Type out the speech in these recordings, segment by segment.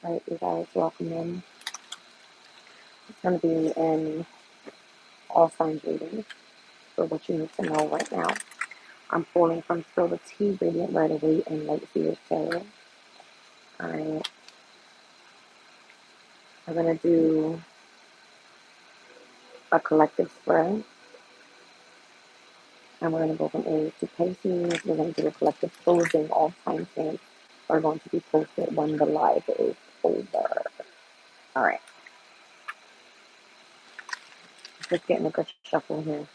Alright, you guys, welcome in. It's going to be an all signs reading for what you need to know right now. I'm pulling from Spill the Tea, Radiant Right Away, and Light Seers Tarot. Alright, I'm going to do a collective spread, and we're going to go from Aries to Pisces. We're going to do a collective closing. All timestamps are going to be posted when the live is over. Alright, just getting a good shuffle here.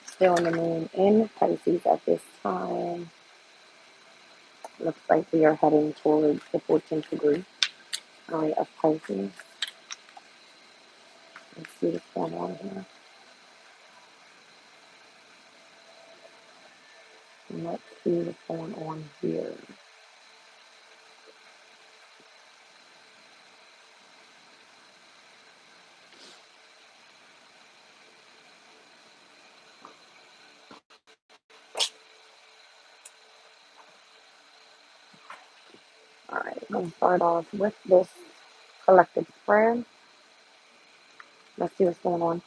Still in the moon in Pisces at this time. Looks like we are heading towards the 14th degree of Pisces. Let's see what's going on here. And let's see what's going on here. Alright, I'm going to start off with this collective spread. Let's see what's going on.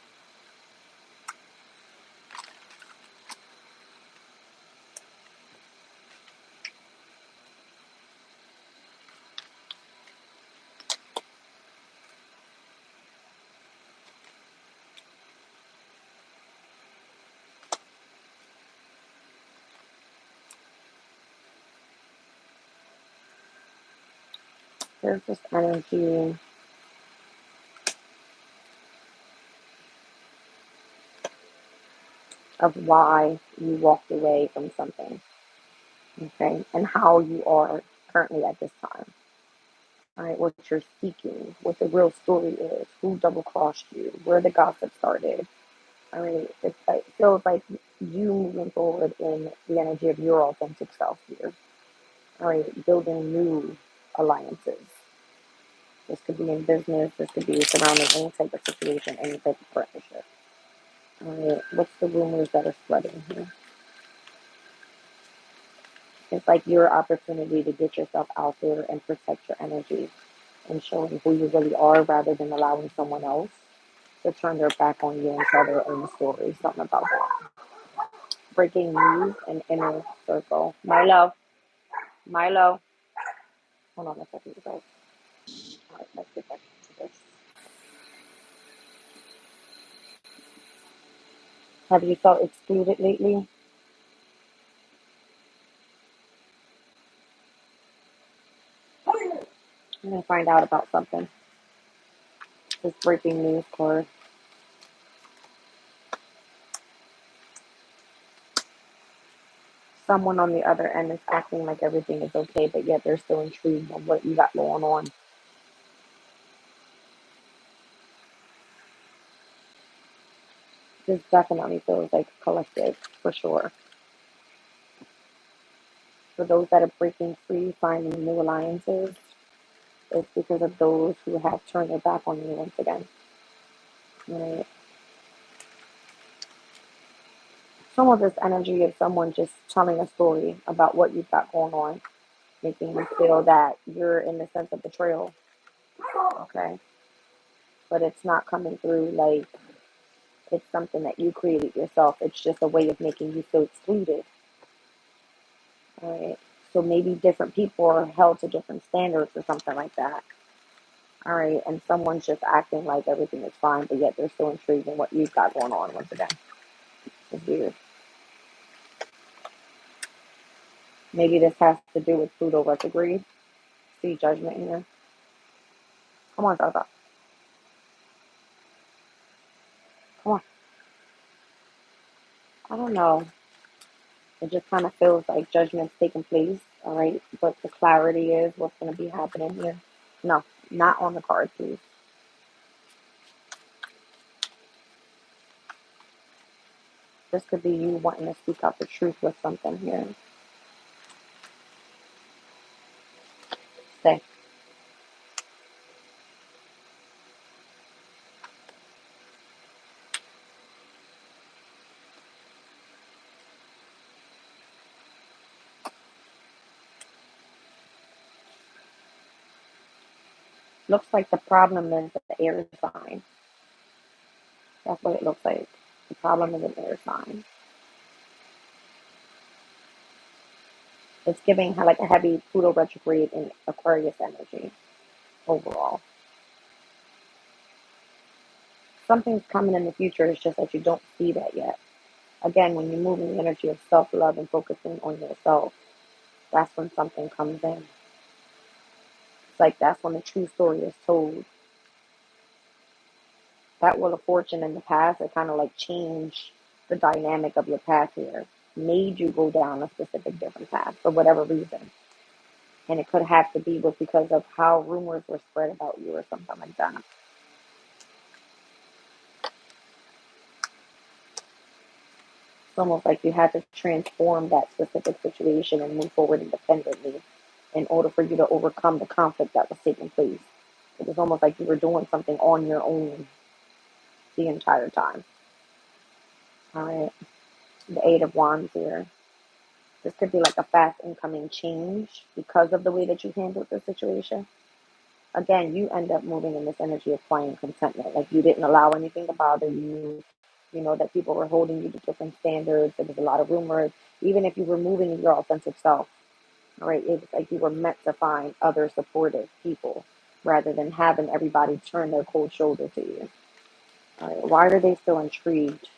There's this energy of why you walked away from something, okay, and how you are currently at this time. All right, what you're seeking, what the real story is, who double crossed you, where the gossip started. All right, it feels like you moving forward in the energy of your authentic self here. All right, building new alliances. This could be in business, this could be surrounding any type of situation, any type of partnership. All right, what's the rumors that are spreading here? It's like your opportunity to get yourself out there and protect your energy and showing who you really are rather than allowing someone else to turn their back on you and tell their own story. Something about that. Breaking news and inner circle. Milo. Hold on a second, you guys. All right, let's get back to this. Have you felt excluded lately? I'm going to find out about something. This breaking news card. Someone on the other end is acting like everything is okay, but yet they're still intrigued on what you got going on. This definitely feels like a collective, for sure. For those that are breaking free, finding new alliances, it's because of those who have turned their back on you once again. Right? Some of this energy is someone just telling a story about what you've got going on, making you feel that you're in the sense of betrayal. Okay? But it's not coming through like it's something that you created yourself. It's just a way of making you feel excluded. All right? So maybe different people are held to different standards or something like that. All right, and someone's just acting like everything is fine, but yet they're still intrigued in what you've got going on once again. It's weird. Maybe this has to do with Pluto retrograde. See judgment here. Come on, Zaza. Come on. I don't know. It just kind of feels like judgment's taking place, all right? But the clarity is what's going to be happening here. No, not on the card, please. This could be you wanting to speak out the truth with something here. Stay. Looks like the problem is the air sign. That's what it looks like. The problem is an air sign. It's giving like a heavy Pluto retrograde in Aquarius energy overall. Something's coming in the future, it's just that you don't see that yet. Again, when you move in the energy of self-love and focusing on yourself, that's when something comes in. It's like that's when the true story is told. That Wheel of Fortune in the past, it kind of like changed the dynamic of your path here, made you go down a specific different path for whatever reason. And it could have to be with because of how rumors were spread about you or something like that. It's almost like you had to transform that specific situation and move forward independently in order for you to overcome the conflict that was taking place. It was almost like you were doing something on your own the entire time. All right. The Eight of Wands here. This could be like a fast incoming change because of the way that you handled the situation. Again, you end up moving in this energy of quiet contentment. Like you didn't allow anything to bother you. You know, that people were holding you to different standards. There was a lot of rumors. Even if you were moving in your authentic self, all right, it was like you were meant to find other supportive people rather than having everybody turn their cold shoulder to you. All right, why are they still intrigued?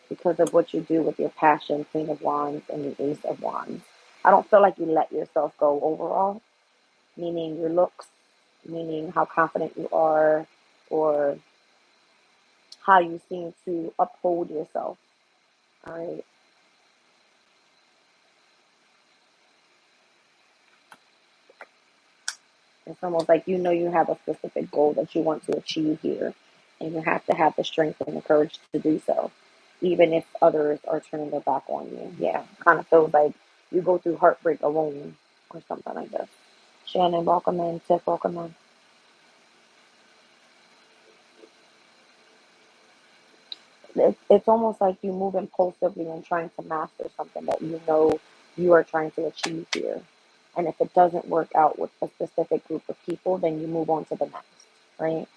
Because of what you do with your passion, Queen of Wands and the Ace of Wands. I don't feel like you let yourself go overall, meaning your looks, meaning how confident you are, or how you seem to uphold yourself. All right. It's almost like you know you have a specific goal that you want to achieve here, and you have to have the strength and the courage to do so, even if others are turning their back on you. Yeah, kind of feels like you go through heartbreak alone or something like that. Shannon, welcome in. Tiff, welcome in. It's almost like you move impulsively and trying to master something that you know you are trying to achieve here. And if it doesn't work out with a specific group of people, then you move on to the next, right?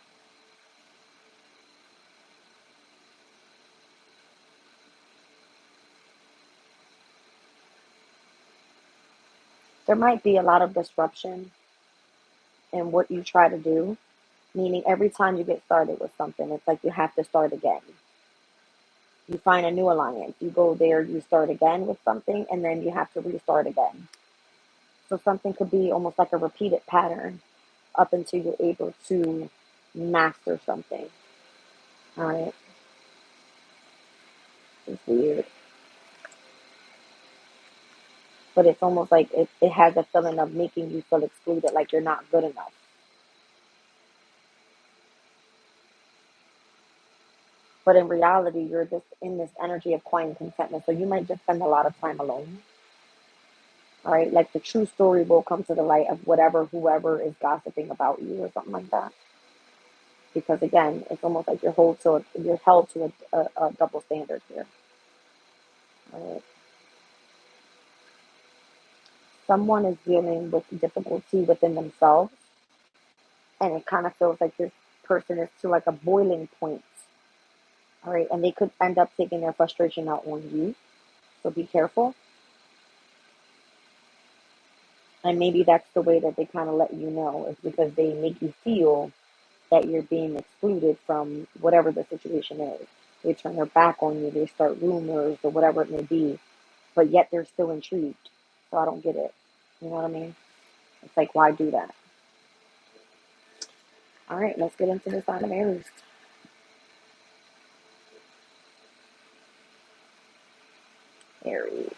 There might be a lot of disruption in what you try to do, meaning every time you get started with something, it's like you have to start again. You find a new alliance, you go there, you start again with something, and then you have to restart again. So something could be almost like a repeated pattern up until you're able to master something. All right, it's weird, but it's almost like it has a feeling of making you feel excluded, like you're not good enough. But in reality, you're just in this energy of quiet and contentment. So you might just spend a lot of time alone. All right, like the true story will come to the light of whatever whoever is gossiping about you or something like that. Because again, it's almost like you're held to a double standard here. All right. Someone is dealing with difficulty within themselves, and it kind of feels like this person is to like a boiling point. All right, and they could end up taking their frustration out on you. So be careful. And maybe that's the way that they kind of let you know is because they make you feel that you're being excluded from whatever the situation is. They turn their back on you, they start rumors or whatever it may be, but yet they're still intrigued. So I don't get it. You know what I mean? It's like, why do that? All right, let's get into the sign of Aries. Aries.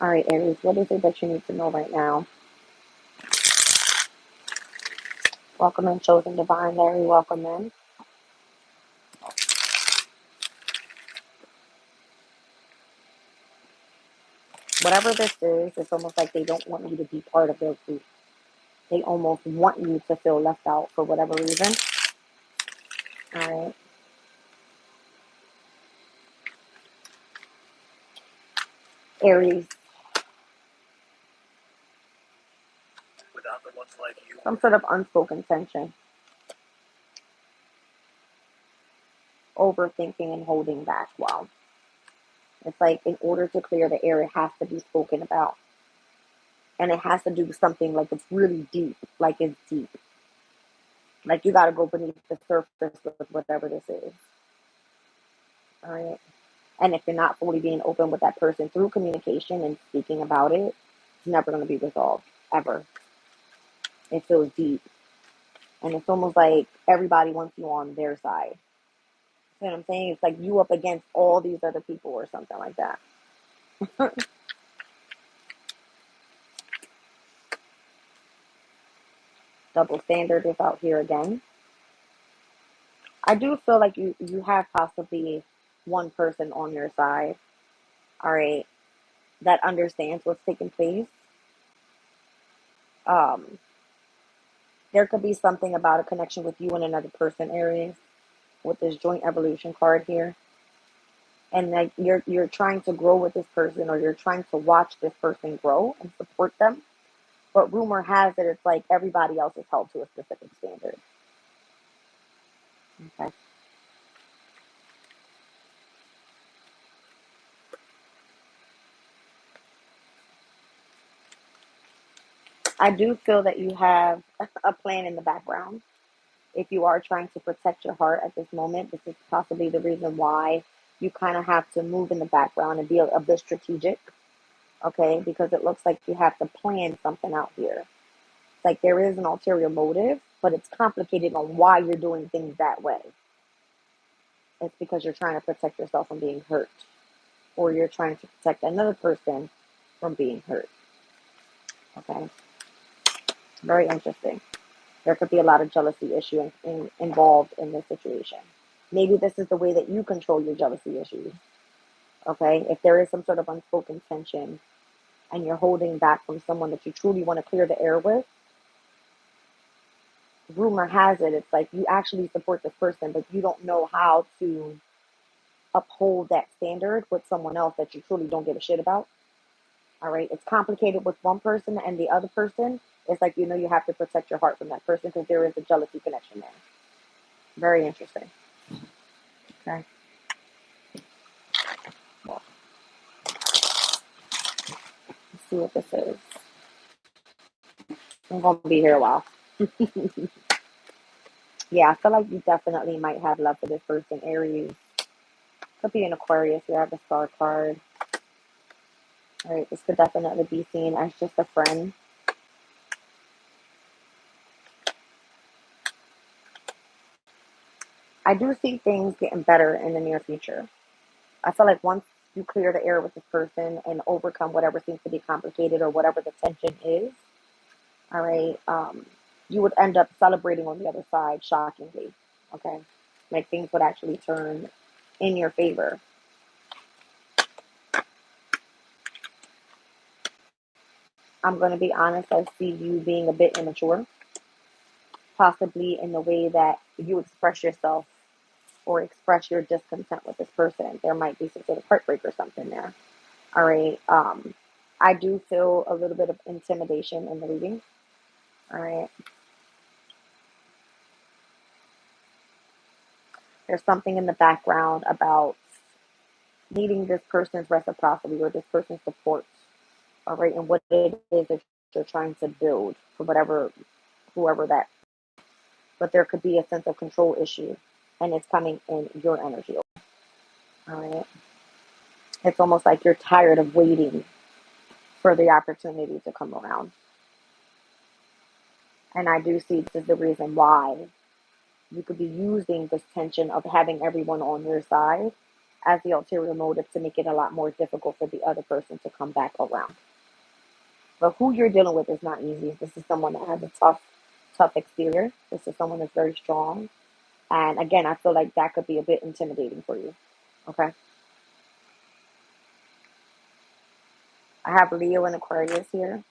All right, Aries, what is it that you need to know right now? Welcome in, Chosen Divine, Larry. Welcome in. Whatever this is, it's almost like they don't want you to be part of their group. They almost want you to feel left out for whatever reason. All right. Aries. Some sort of unspoken tension. Overthinking and holding back. Wow. It's like in order to clear the air, it has to be spoken about. And it has to do with something like it's really deep. Like it's deep. Like you got to go beneath the surface with whatever this is. All right. And if you're not fully being open with that person through communication and speaking about it, it's never going to be resolved. Ever. It feels deep. And it's almost like everybody wants you on their side. You know what I'm saying? It's like you up against all these other people or something like that. Double standard is out here again. I do feel like you have possibly one person on your side, all right, that understands what's taking place. Um, there could be something about a connection with you and another person, Aries, with this joint evolution card here. And like you're trying to grow with this person, or you're trying to watch this person grow and support them. But rumor has it it's like everybody else is held to a specific standard. Okay. I do feel that you have a plan in the background. If you are trying to protect your heart at this moment, this is possibly the reason why you kind of have to move in the background and be a bit strategic, okay? Because it looks like you have to plan something out here. It's like there is an ulterior motive, but it's complicated on why you're doing things that way. It's because you're trying to protect yourself from being hurt, or you're trying to protect another person from being hurt, okay? Very interesting. There could be a lot of jealousy issue involved in this situation. Maybe this is the way that you control your jealousy issues. Okay, if there is some sort of unspoken tension and you're holding back from someone that you truly want to clear the air with, rumor has it it's like you actually support this person, but you don't know how to uphold that standard with someone else that you truly don't give a shit about. All right, it's complicated with one person, and the other person, it's like you have to protect your heart from that person because there is a jealousy connection there. Very interesting. Okay. Well, let's see what this is. I'm gonna be here a while. Yeah, I feel like you definitely might have love for this person, Aries. Could be an Aquarius. You have the star card. All right, this could definitely be seen as just a friend. I do see things getting better in the near future. I feel like once you clear the air with this person and overcome whatever seems to be complicated or whatever the tension is, all right, you would end up celebrating on the other side, shockingly. Okay, like things would actually turn in your favor. I'm going to be honest, I see you being a bit immature, possibly in the way that you express yourself or express your discontent with this person. There might be some sort of heartbreak or something there. All right. I do feel a little bit of intimidation in the reading. All right. There's something in the background about needing this person's reciprocity or this person's support. All right. And what it is that you're trying to build for whoever that. But there could be a sense of control issue, and it's coming in your energy. All right. It's almost like you're tired of waiting for the opportunity to come around. And I do see this is the reason why you could be using this tension of having everyone on your side as the ulterior motive to make it a lot more difficult for the other person to come back around. But who you're dealing with is not easy. This is someone that has a tough exterior. This is someone that's very strong. And again, I feel like that could be a bit intimidating for you. Okay. I have Leo and Aquarius here.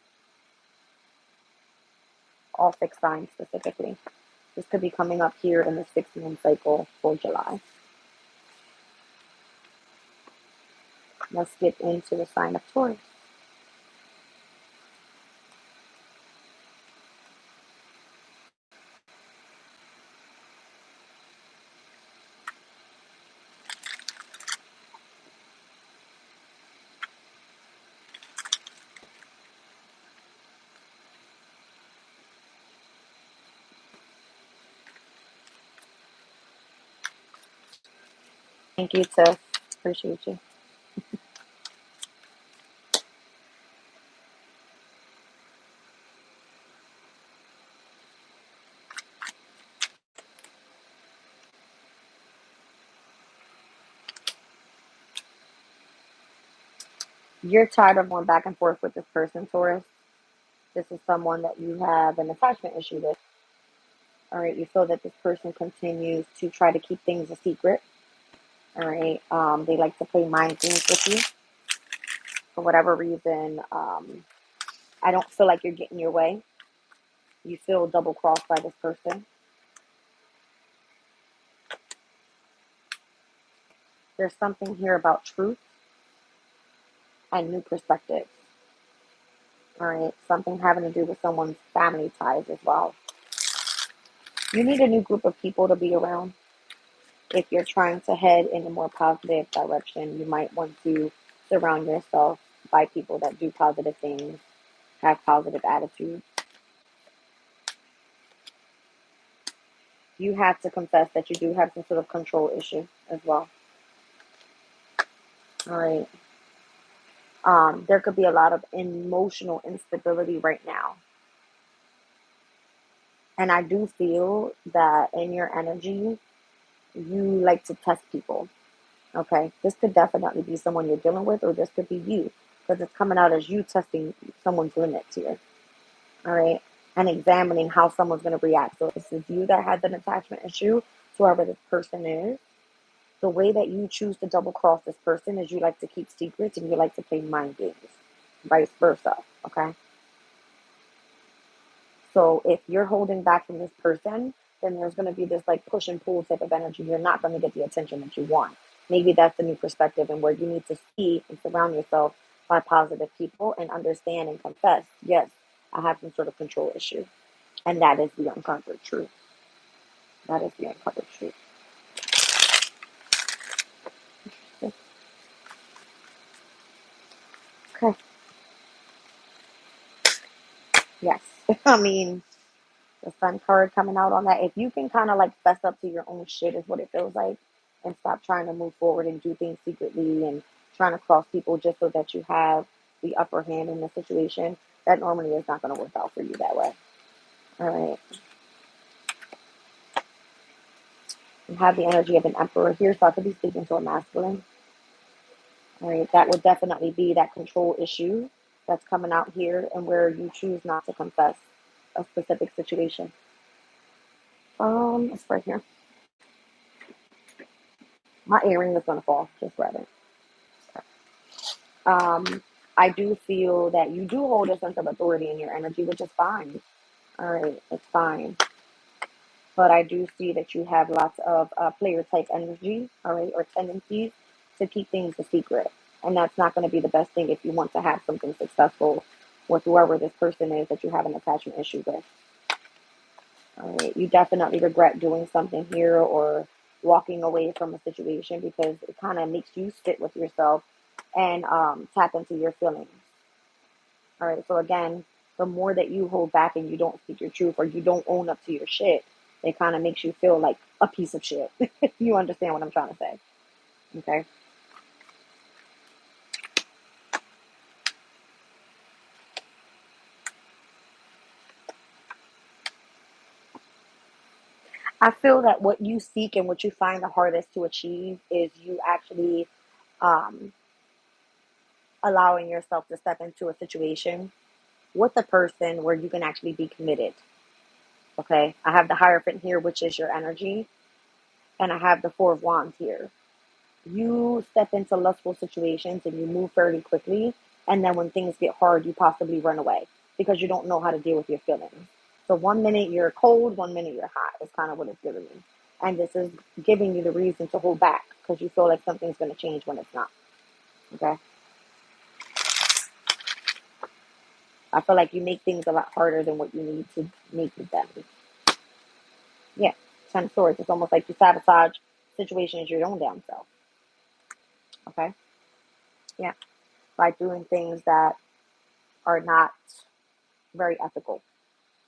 all fixed signs specifically. This could be coming up here in the 6-month cycle for July. Let's get into the sign of Taurus. Thank you, Tiff. Appreciate you. You're tired of going back and forth with this person, Taurus. This is someone that you have an attachment issue with. All right, you feel that this person continues to try to keep things a secret. All right, they like to play mind games with you for whatever reason. I don't feel like you're getting your way. You feel double crossed by this person. There's something here about truth and new perspectives. All right, something having to do with someone's family ties as well. You need a new group of people to be around. If you're trying to head in a more positive direction, you might want to surround yourself by people that do positive things, have positive attitudes. You have to confess that you do have some sort of control issue as well. All right. There could be a lot of emotional instability right now. And I do feel that in your energy, you like to test people. Okay. This could definitely be someone you're dealing with, or this could be you, because it's coming out as you testing someone's limits here. All right. And examining how someone's going to react. So if this is you that has an attachment issue to whoever this person is, the way that you choose to double cross this person is you like to keep secrets and you like to play mind games, vice versa. Okay. So if you're holding back from this person, then there's going to be this like push and pull type of energy. You're not going to get the attention that you want. Maybe that's the new perspective, and where you need to see and surround yourself by positive people and understand and confess, yes, I have some sort of control issue. And that is the uncovered truth. That is the uncovered truth. Okay. Yes. I mean, the sun card coming out on that. If you can kind of like fess up to your own shit, is what it feels like, and stop trying to move forward and do things secretly and trying to cross people just so that you have the upper hand in the situation, that normally is not going to work out for you that way. All right. You have the energy of an emperor here, so I could be speaking to a masculine. All right. That would definitely be that control issue that's coming out here, and where you choose not to confess a specific situation. It's right here. My earring is gonna fall. Just grab it. Um, I do feel that you do hold a sense of authority in your energy, which is fine. All right, it's fine. But I do see that you have lots of player type energy, all right, or tendencies to keep things a secret. And that's not going to be the best thing if you want to have something successful with whoever this person is that you have an attachment issue with. All right, you definitely regret doing something here or walking away from a situation because it kind of makes you sit with yourself and tap into your feelings. All right. So again, the more that you hold back and you don't speak your truth or you don't own up to your shit, it kind of makes you feel like a piece of shit. You understand what I'm trying to say? Okay. I feel that what you seek and what you find the hardest to achieve is you actually um, allowing yourself to step into a situation with a person where you can actually be committed. Okay. I have the Hierophant here, which is your energy, and I have the Four of Wands here. You step into lustful situations and you move fairly quickly. And then when things get hard, you possibly run away because you don't know how to deal with your feelings. So 1 minute you're cold, 1 minute you're hot is kind of what it's giving me. And this is giving you the reason to hold back because you feel like something's going to change when it's not. Okay. I feel like you make things a lot harder than what you need to make them. Yeah. 10 of Swords. It's almost like you sabotage situations your own damn self. Okay. Yeah. By doing things that are not very ethical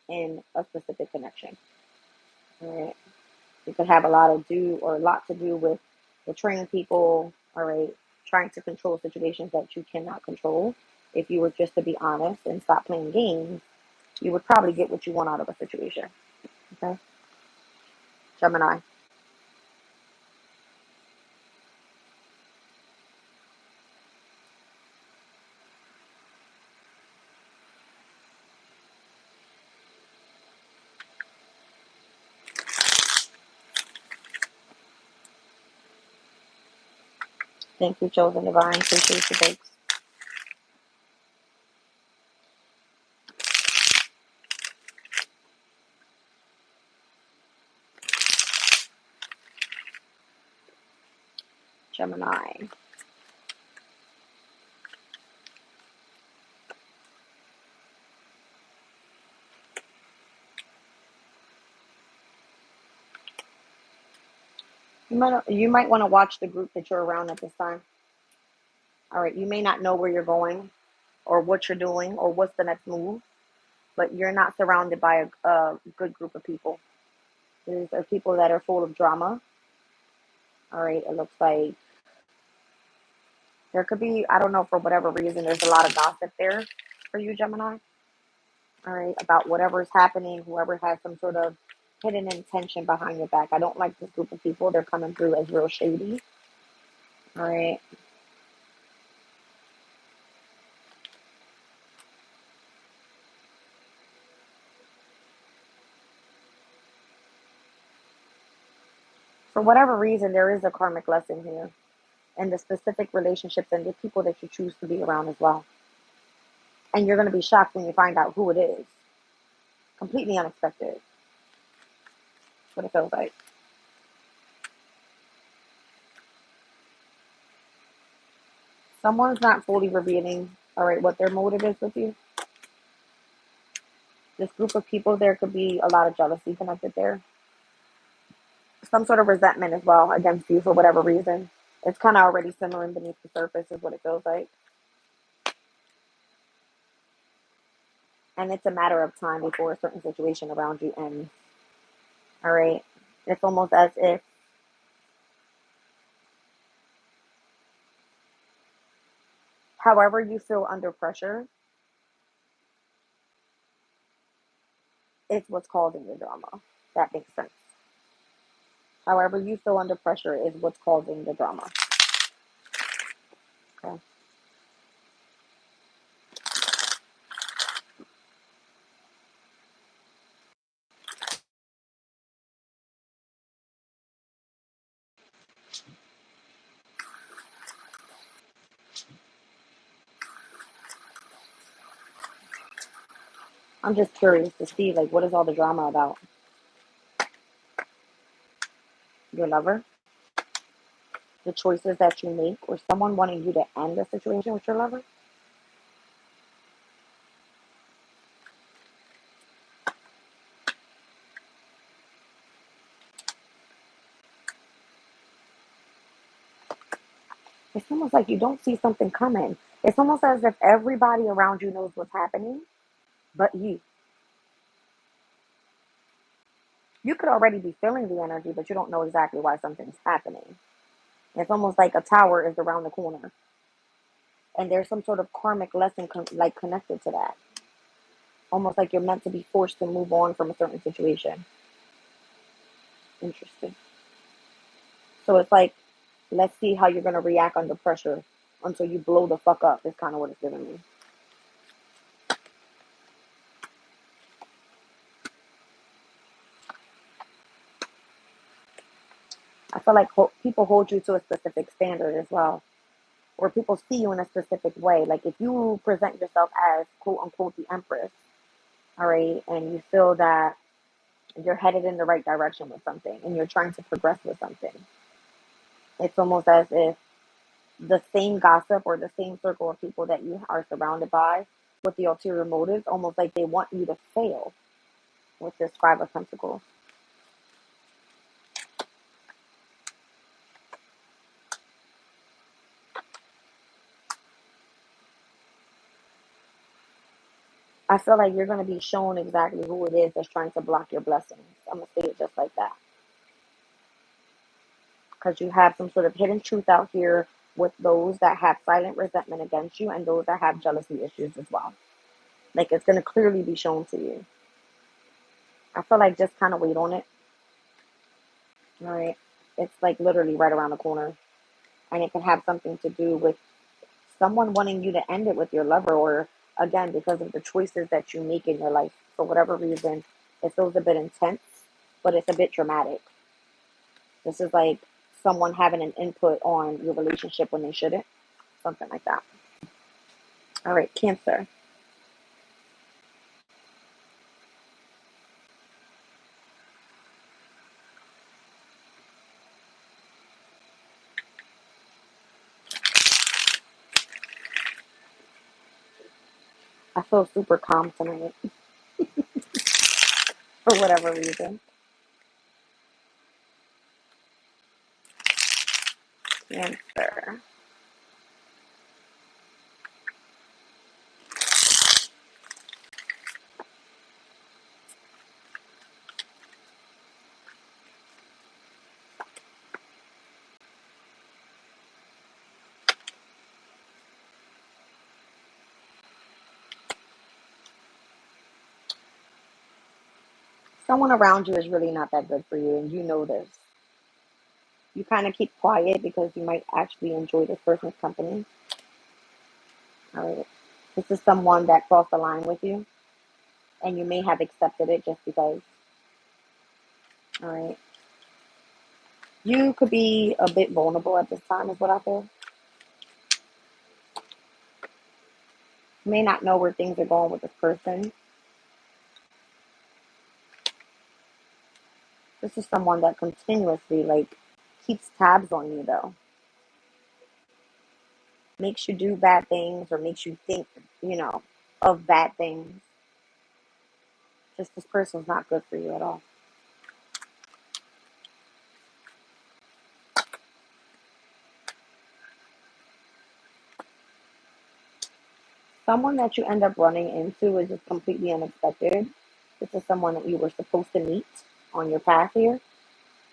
in a specific connection. All right. It could have a lot to do with betraying people, all right, trying to control situations that you cannot control. If you were just to be honest and stop playing games, you would probably get what you want out of a situation. Okay? Gemini. Thank you, Chosen Divine. Appreciate you, folks. Gemini. You might want to watch the group that you're around at this time. All right. You may not know where you're going or what you're doing or what's the next move, but you're not surrounded by a good group of people. These are people that are full of drama. All right. It looks like there could be, I don't know, for whatever reason, there's a lot of gossip there for you, Gemini. All right. About whatever's happening, whoever has some sort of hidden intention behind your back. I don't like this group of people. They're coming through as real shady. All right. For whatever reason, there is a karmic lesson here in the specific relationships and the people that you choose to be around as well. And you're going to be shocked when you find out who it is. Completely unexpected. That's what it feels like. Someone's not fully revealing, all right, what their motive is with you. This group of people, there could be a lot of jealousy connected there. Some sort of resentment as well against you for whatever reason. It's kind of already simmering beneath the surface, is what it feels like. And it's a matter of time before a certain situation around you ends. All right. It's almost as if however you feel under pressure is what's causing the drama. That makes sense. However you feel under pressure is what's causing the drama. Okay. I'm just curious to see, like, what is all the drama about? Your lover? The choices that you make, or someone wanting you to end the situation with your lover? It's almost like you don't see something coming. It's almost as if everybody around you knows what's happening, but you. You could already be feeling the energy, but you don't know exactly why something's happening. It's almost like a tower is around the corner, and there's some sort of karmic lesson like connected to that. Almost like you're meant to be forced to move on from a certain situation. Interesting. So it's like, let's see how you're gonna react under pressure until you blow the fuck up. Is kind of what it's giving me. I feel like people hold you to a specific standard as well, or people see you in a specific way. Like if you present yourself as quote unquote the Empress, all right, and you feel that you're headed in the right direction with something and you're trying to progress with something. It's almost as if the same gossip or the same circle of people that you are surrounded by with the ulterior motives, almost like they want you to fail with this Five of Pentacles. I feel like you're going to be shown exactly who it is that's trying to block your blessings. I'm going to say it just like that. Because you have some sort of hidden truth out here with those that have silent resentment against you and those that have jealousy issues as well. Like, it's going to clearly be shown to you. I feel like just kind of wait on it. All right. It's like literally right around the corner. And it can have something to do with someone wanting you to end it with your lover, or again, because of the choices that you make in your life. For whatever reason, it feels a bit intense, but it's a bit dramatic. This is like someone having an input on your relationship when they shouldn't. Something like that. All right, Cancer. I feel super calm tonight for whatever reason. Cancer. Someone around you is really not that good for you, and you know this. You kind of keep quiet because you might actually enjoy this person's company. All right. This is someone that crossed the line with you, and you may have accepted it just because. All right. You could be a bit vulnerable at this time, is what I feel. You may not know where things are going with this person. This is someone that continuously, like, keeps tabs on you, though. Makes you do bad things or makes you think, of bad things. Just this person's not good for you at all. Someone that you end up running into is just completely unexpected. This is someone that you were supposed to meet on your path here.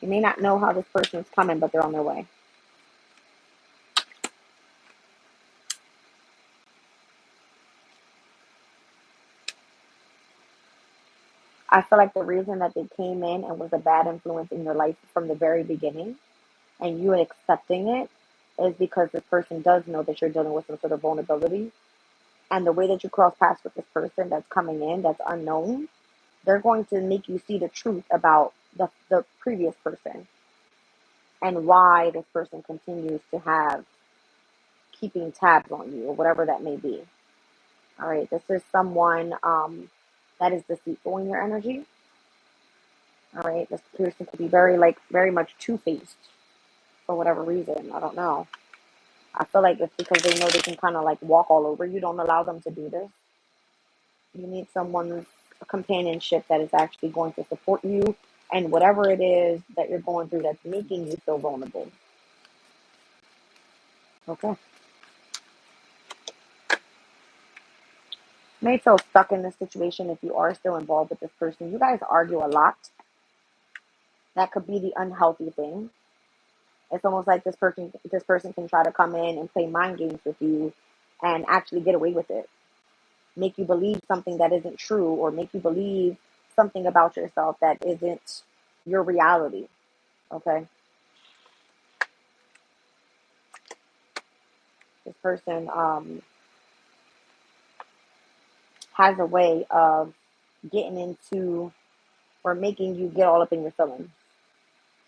You may not know how this person is coming, but they're on their way. I feel like the reason that they came in and was a bad influence in your life from the very beginning, and you accepting it, is because this person does know that you're dealing with some sort of vulnerability. And the way that you cross paths with this person that's coming in, that's unknown, they're going to make you see the truth about the previous person and why this person continues to have keeping tabs on you or whatever that may be. All right, this is someone that is deceitful in your energy. All right, this person could be very much two-faced for whatever reason. I don't know. I feel like it's because they know they can kind of like walk all over you. Don't allow them to do this. You need someone's companionship that is actually going to support you and whatever it is that you're going through that's making you feel vulnerable. Okay. You may feel stuck in this situation if you are still involved with this person. You guys argue a lot. That could be the unhealthy thing. It's almost like this person can try to come in and play mind games with you and actually get away with it. Make you believe something that isn't true, or make you believe something about yourself that isn't your reality. Okay? This person has a way of getting into or making you get all up in your feelings.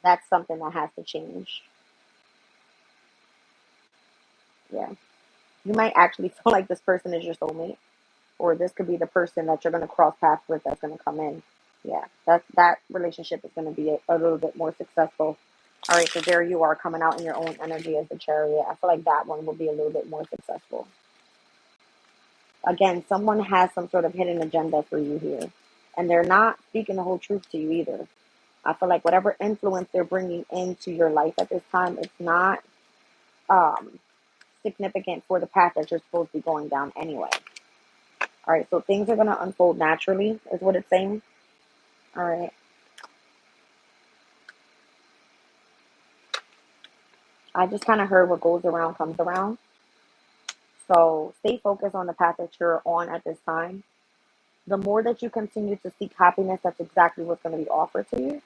That's something that has to change. Yeah. You might actually feel like this person is your soulmate, or this could be the person that you're going to cross paths with that's going to come in. Yeah, that relationship is going to be a little bit more successful. All right, so there you are coming out in your own energy as the Chariot. I feel like that one will be a little bit more successful. Again, someone has some sort of hidden agenda for you here, and they're not speaking the whole truth to you either. I feel like whatever influence they're bringing into your life at this time, it's not significant for the path that you're supposed to be going down anyway. All right, so things are going to unfold naturally, is what it's saying. All right. I just kind of heard what goes around comes around. So stay focused on the path that you're on at this time. The more that you continue to seek happiness, that's exactly what's going to be offered to you.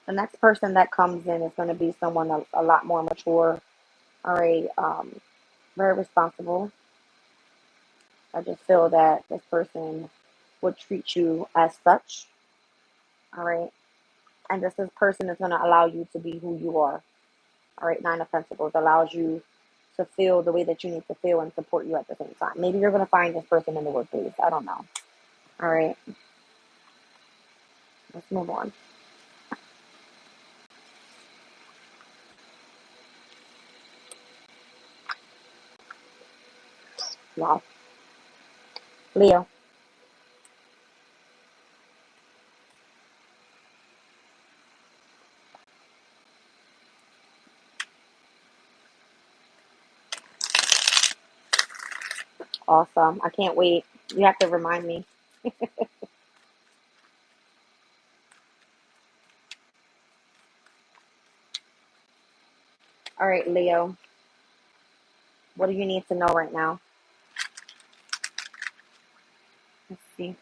The next person that comes in is going to be someone a lot more mature, all right, very responsible. I just feel that this person would treat you as such, all right, and this person is going to allow you to be who you are, all right. Nine of Pentacles allows you to feel the way that you need to feel and support you at the same time. Maybe you're going to find this person in the workplace. I don't know. All right, let's move on. Wow. Leo. Awesome. I can't wait. You have to remind me. All right, Leo. What do you need to know right now? Let's see.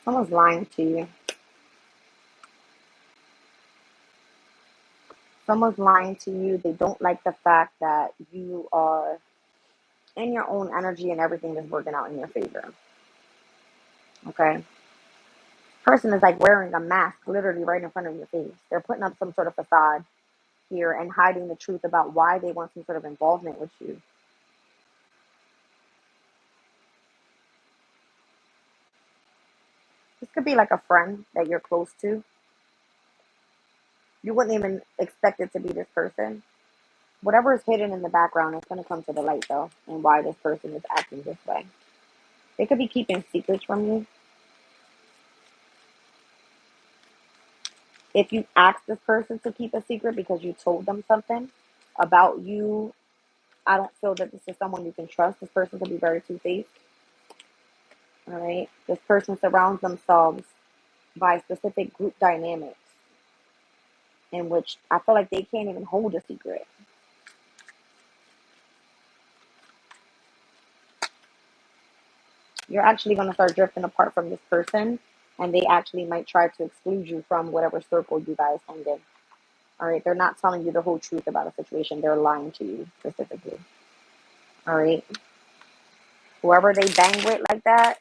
Someone's lying to you. Someone's lying to you. They don't like the fact that you are in your own energy and everything is working out in your favor. Okay? Person is like wearing a mask literally right in front of your face. They're putting up some sort of facade here and hiding the truth about why they want some sort of involvement with you. This could be like a friend that you're close to. You wouldn't even expect it to be this person. Whatever is hidden in the background is going to come to the light, though, and why this person is acting this way. They could be keeping secrets from you. If you ask this person to keep a secret because you told them something about you, I don't feel that this is someone you can trust. This person could be very two-faced. All right. This person surrounds themselves by specific group dynamics in which I feel like they can't even hold a secret. You're actually going to start drifting apart from this person, and they actually might try to exclude you from whatever circle you guys hang in. All right. They're not telling you the whole truth about a situation. They're lying to you specifically. All right. Whoever they bang with like that,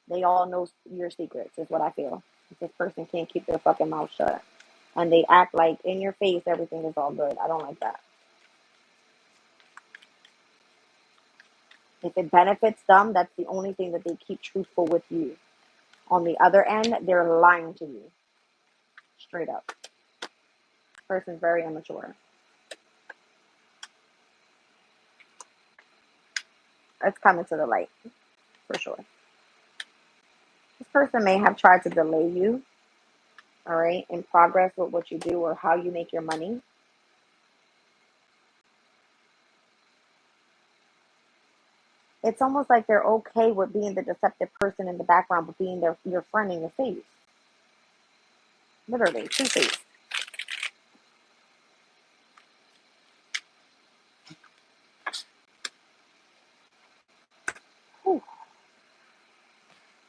they all know your secrets, is what I feel. This person can't keep their fucking mouth shut. And they act like in your face everything is all good. I don't like that. If it benefits them, that's the only thing that they keep truthful with you. On the other end, they're lying to you. Straight up. This person's very immature. It's coming to the light, for sure. This person may have tried to delay you, all right, in progress with what you do or how you make your money. It's almost like they're okay with being the deceptive person in the background, but being your friend in your face. Literally, two-faced.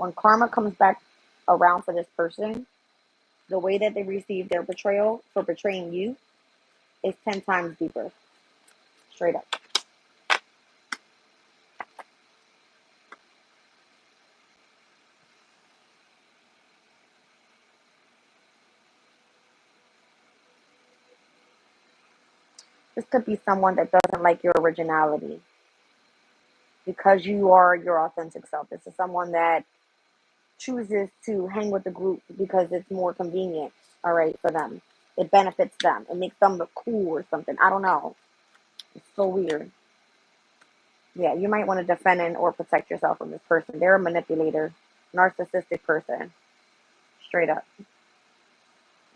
When karma comes back around for this person, the way that they receive their betrayal for betraying you is 10 times deeper. Straight up. This could be someone that doesn't like your originality because you are your authentic self. This is someone that chooses to hang with the group because it's more convenient, all right, for them. It benefits them. It makes them look cool or something. I don't know. It's so weird. Yeah, you might want to defend or protect yourself from this person. They're a manipulator, narcissistic person. Straight up.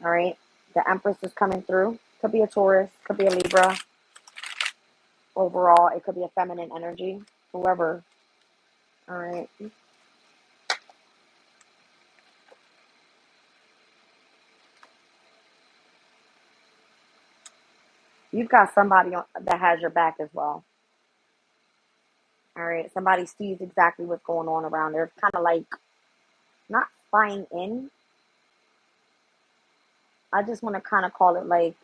All right. The Empress is coming through. Could be a Taurus, could be a Libra. Overall, it could be a feminine energy. Whoever. All right. You've got somebody that has your back as well. All right. Somebody sees exactly what's going on around there. It's kind of like not spying in. I just want to kind of call it like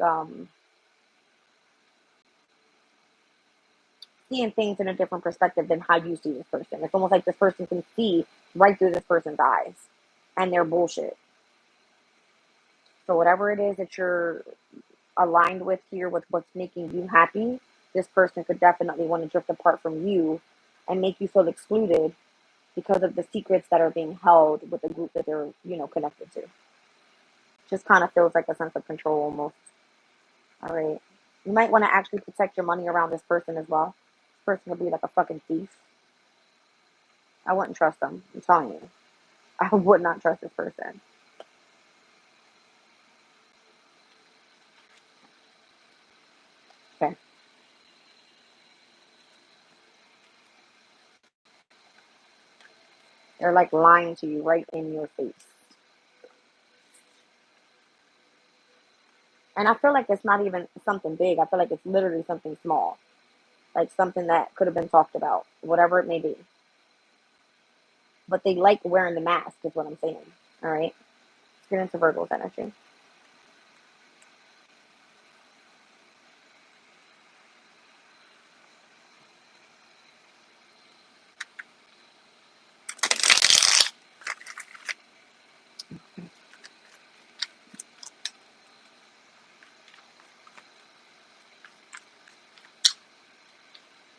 seeing things in a different perspective than how you see this person. It's almost like this person can see right through this person's eyes and their bullshit. So whatever it is that you're aligned with here, with what's making you happy, this person could definitely want to drift apart from you and make you feel excluded because of the secrets that are being held with the group that they're, connected to. Just kind of feels like a sense of control almost. All right. You might want to actually protect your money around this person as well. This person could be like a fucking thief. I wouldn't trust them. I'm telling you. I would not trust this person. Okay. They're like lying to you right in your face. And I feel like it's not even something big. I feel like it's literally something small. Like something that could have been talked about, whatever it may be. But they like wearing the mask, is what I'm saying. All right. Let's get into Virgo's energy.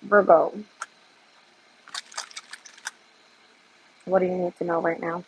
Virgo, what do you need to know right now?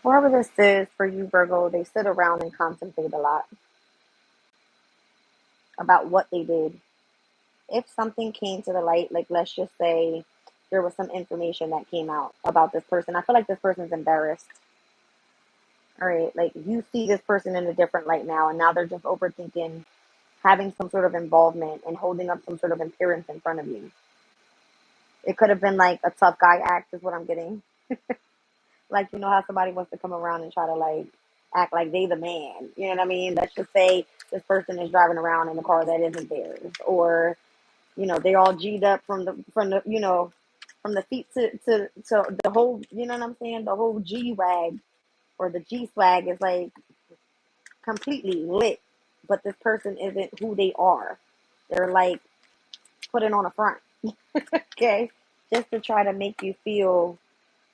Whoever this is for you, Virgo, they sit around and contemplate a lot about what they did. If something came to the light, like let's just say there was some information that came out about this person, I feel like this person's embarrassed. All right, like you see this person in a different light now, and now they're just overthinking having some sort of involvement and holding up some sort of appearance in front of you. It could have been like a tough guy act, is what I'm getting. Like, you know how somebody wants to come around and try to like act like they the man. You know what I mean? Let's just say this person is driving around in a car that isn't theirs, or they all G'd up from the feet to the whole. You know what I'm saying? The whole G wag or the G swag is like completely lit, but this person isn't who they are. They're like putting on a front, okay, just to try to make you feel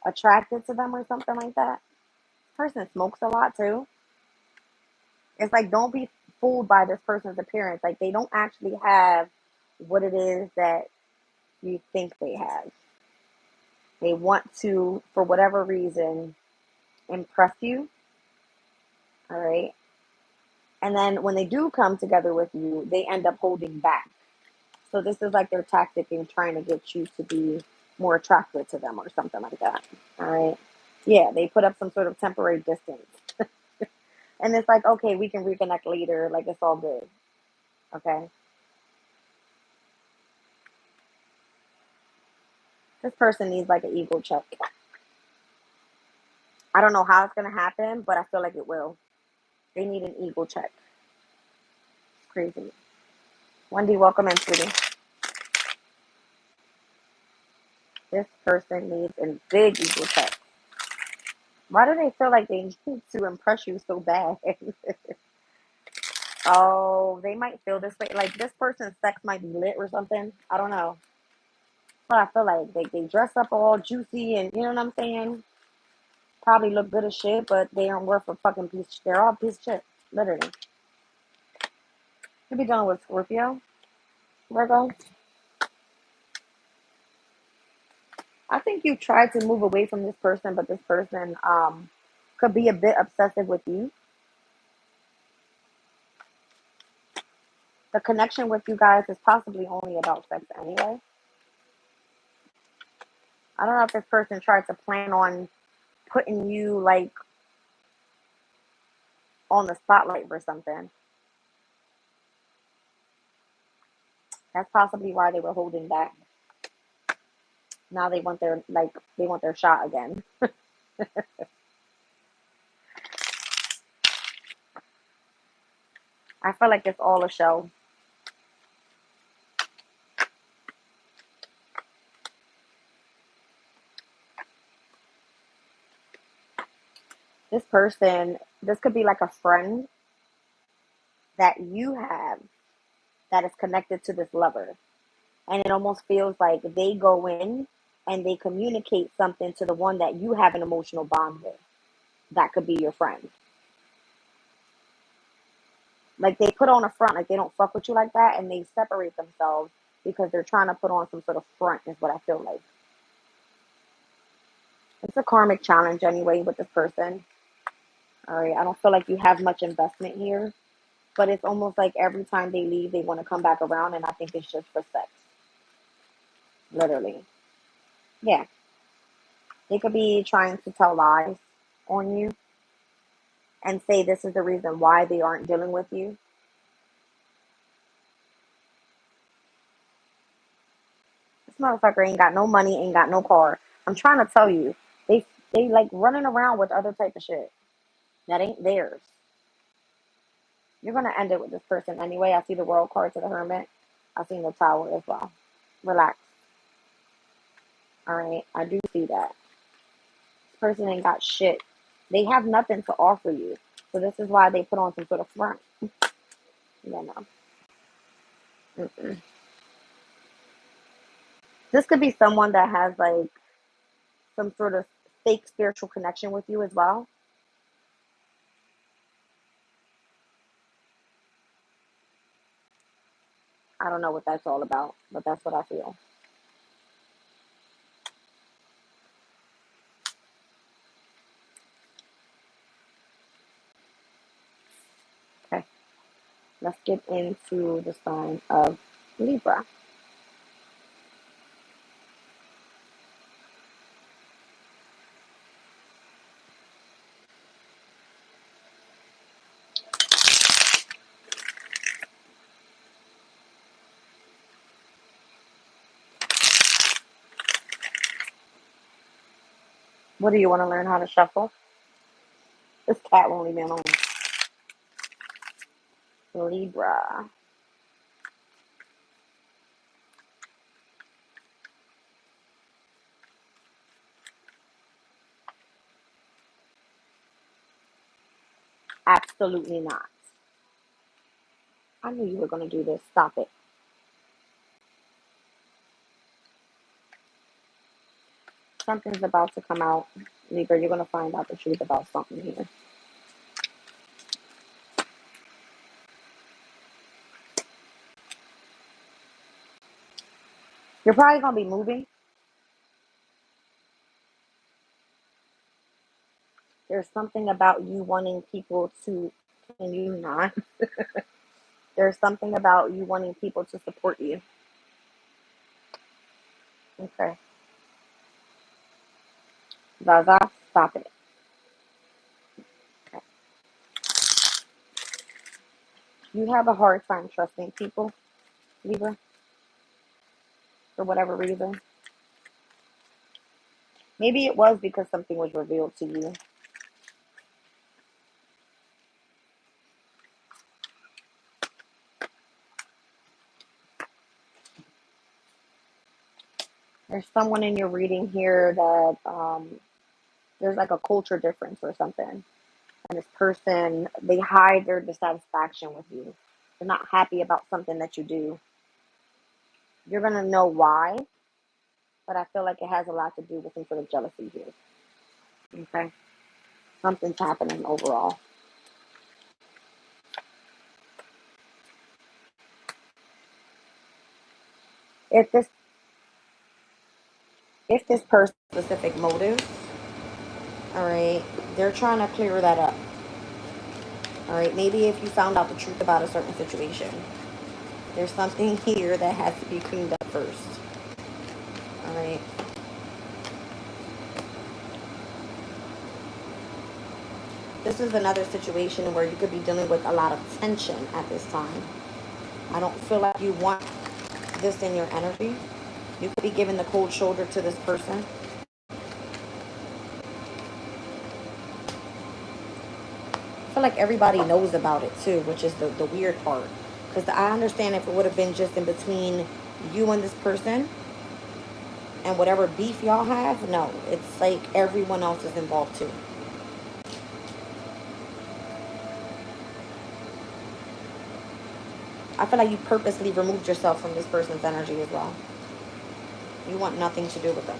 attracted to them or something like that. Person smokes a lot too. It's like don't be fooled by this person's appearance. Like they don't actually have what it is that you think they have. They want to, for whatever reason, impress you. All right. And then when they do come together with you, they end up holding back. So this is like their tactic in trying to get you to be more attracted to them or something like that. All right. Yeah, they put up some sort of temporary distance. And it's like, okay, we can reconnect later. Like, it's all good. Okay. This person needs like an ego check. I don't know how it's going to happen, but I feel like it will. They need an ego check. Crazy. Wendy, welcome in, sweetie. This person needs a big ego check. Why do they feel like they need to impress you so bad? Oh, they might feel this way. Like, this person's sex might be lit or something. I don't know. But I feel like they dress up all juicy and, you know what I'm saying? Probably look good as shit, but they aren't worth a fucking piece. They're all piece of shit. Literally. Could be dealing with Scorpio, Virgo. I think you tried to move away from this person, but this person could be a bit obsessive with you. The connection with you guys is possibly only about sex anyway. I don't know if this person tried to plan on putting you like on the spotlight or something. That's possibly why they were holding back. Now they want their shot again. I feel like it's all a show. This person, this could be like a friend that you have that is connected to this lover. And it almost feels like they go in and they communicate something to the one that you have an emotional bond with. That could be your friend. Like, they put on a front, like they don't fuck with you like that, and they separate themselves because they're trying to put on some sort of front, is what I feel like. It's a karmic challenge anyway with this person. All right, I don't feel like you have much investment here, but it's almost like every time they leave, they want to come back around, and I think it's just for sex. Literally. Yeah. They could be trying to tell lies on you and say this is the reason why they aren't dealing with you. This motherfucker ain't got no money, ain't got no car. I'm trying to tell you, they like running around with other type of shit that ain't theirs. You're gonna end it with this person anyway. I see the world card to the hermit. I see the tower as well. Relax. All right, I do see that. This person ain't got shit. They have nothing to offer you. So this is why they put on some sort of front. You know. Mm-mm. This could be someone that has like some sort of fake spiritual connection with you as well. I don't know what that's all about, but that's what I feel. Okay, let's get into the sign of Libra. What do you want to learn how to shuffle? This cat won't leave me alone. Libra. Absolutely not. I knew you were going to do this. Stop it. Something's about to come out. Libra, you're going to find out the truth about something here. You're probably going to be moving. There's something about you wanting people to, can you not? There's something about you wanting people to support you. Okay. Zaza. Stop it. Okay. You have a hard time trusting people, Libra, for whatever reason. Maybe it was because something was revealed to you. There's someone in your reading here that there's like a culture difference or something. And this person, they hide their dissatisfaction with you. They're not happy about something that you do. You're going to know why, but I feel like it has a lot to do with some sort of jealousy here. Okay? Something's happening overall. If this person's specific motive, all right, they're trying to clear that up. All right, maybe if you found out the truth about a certain situation, there's something here that has to be cleaned up first. All right. This is another situation where you could be dealing with a lot of tension at this time. I don't feel like you want this in your energy. You could be giving the cold shoulder to this person. I feel like everybody knows about it too, which is the weird part. Because I understand if it would have been just in between you and this person and whatever beef y'all have. No, it's like everyone else is involved too. I feel like you purposely removed yourself from this person's energy as well. You want nothing to do with them.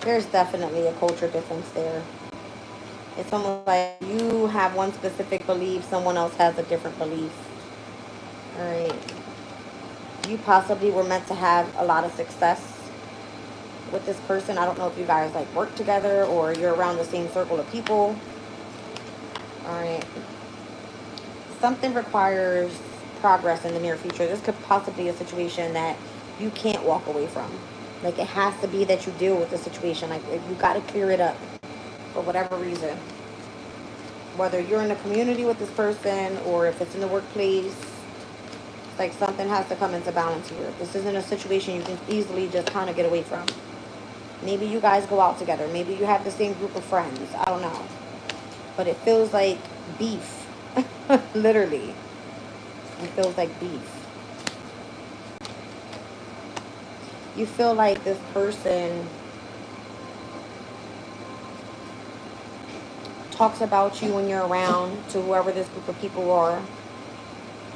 There's definitely a culture difference there. It's almost like you have one specific belief, someone else has a different belief. All right. You possibly were meant to have a lot of success with this person. I don't know if you guys like work together or you're around the same circle of people. All right. Something requires progress in the near future. This could possibly be a situation that you can't walk away from. Like it has to be that you deal with the situation. Like you got to clear it up for whatever reason. Whether you're in a community with this person or if it's in the workplace, like something has to come into balance here. This isn't a situation you can easily just kind of get away from. Maybe you guys go out together. Maybe you have the same group of friends. I don't know. But it feels like beef. Literally. It feels like beef. You feel like this person talks about you when you're around to whoever this group of people are.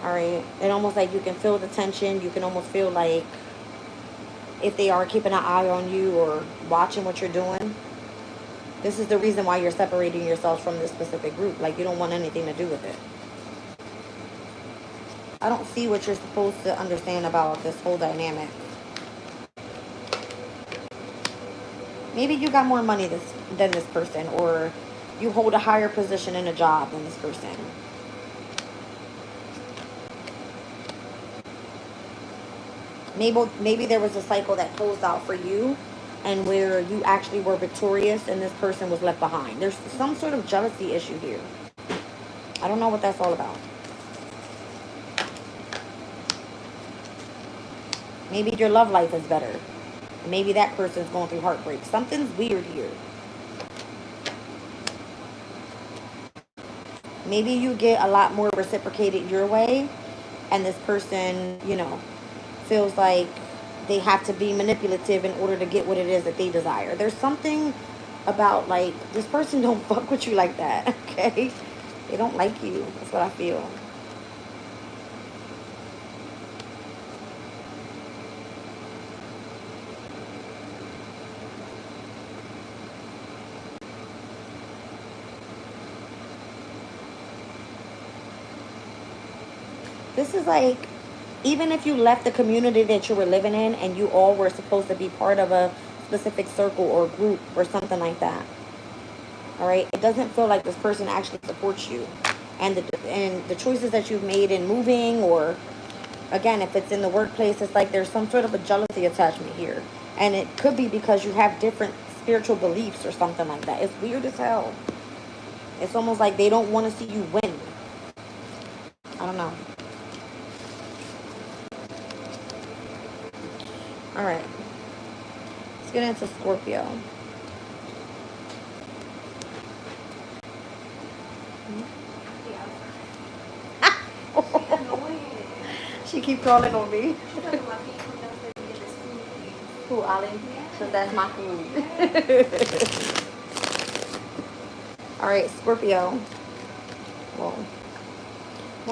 All right. And almost like you can feel the tension. You can almost feel like if they are keeping an eye on you or watching what you're doing. This is the reason why you're separating yourself from this specific group. Like you don't want anything to do with it. I don't see what you're supposed to understand about this whole dynamic. Maybe you got more money than this person, or you hold a higher position in a job than this person. Maybe there was a cycle that closed out for you and where you actually were victorious and this person was left behind. There's some sort of jealousy issue here. I don't know what that's all about. Maybe your love life is better. Maybe that person's going through heartbreak. Something's weird here. Maybe you get a lot more reciprocated your way and this person, feels like they have to be manipulative in order to get what it is that they desire. There's something about like this person don't fuck with you like that, okay? They don't like you. That's what I feel. This is like, even if you left the community that you were living in and you all were supposed to be part of a specific circle or group or something like that. All right. It doesn't feel like this person actually supports you. And the choices that you've made in moving, or again, if it's in the workplace, it's like there's some sort of a jealousy attachment here. And it could be because you have different spiritual beliefs or something like that. It's weird as hell. It's almost like they don't want to see you win. I don't know. All right. Let's get into Scorpio. She keep calling on me. Who, Ali? So that's my food. All right, Scorpio. Well,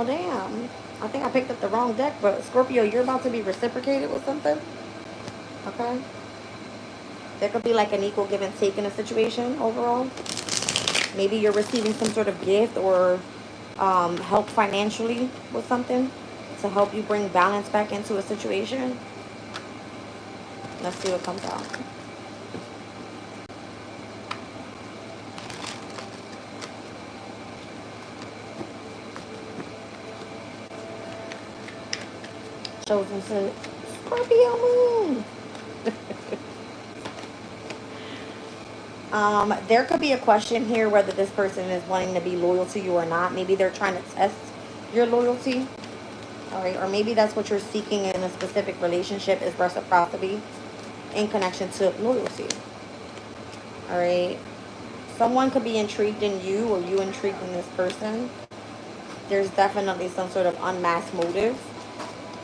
damn. I think I picked up the wrong deck, but Scorpio, you're about to be reciprocated with something. Okay. There could be like an equal give and take in a situation overall. Maybe you're receiving some sort of gift or help financially with something to help you bring balance back into a situation. Let's see what comes out. Chosen said, Scorpio moon. There could be a question here whether this person is wanting to be loyal to you or not. Maybe they're trying to test your loyalty. All right, or maybe that's what you're seeking in a specific relationship is reciprocity in connection to loyalty. All right. Someone could be intrigued in you or you intrigued in this person. There's definitely some sort of unmasked motive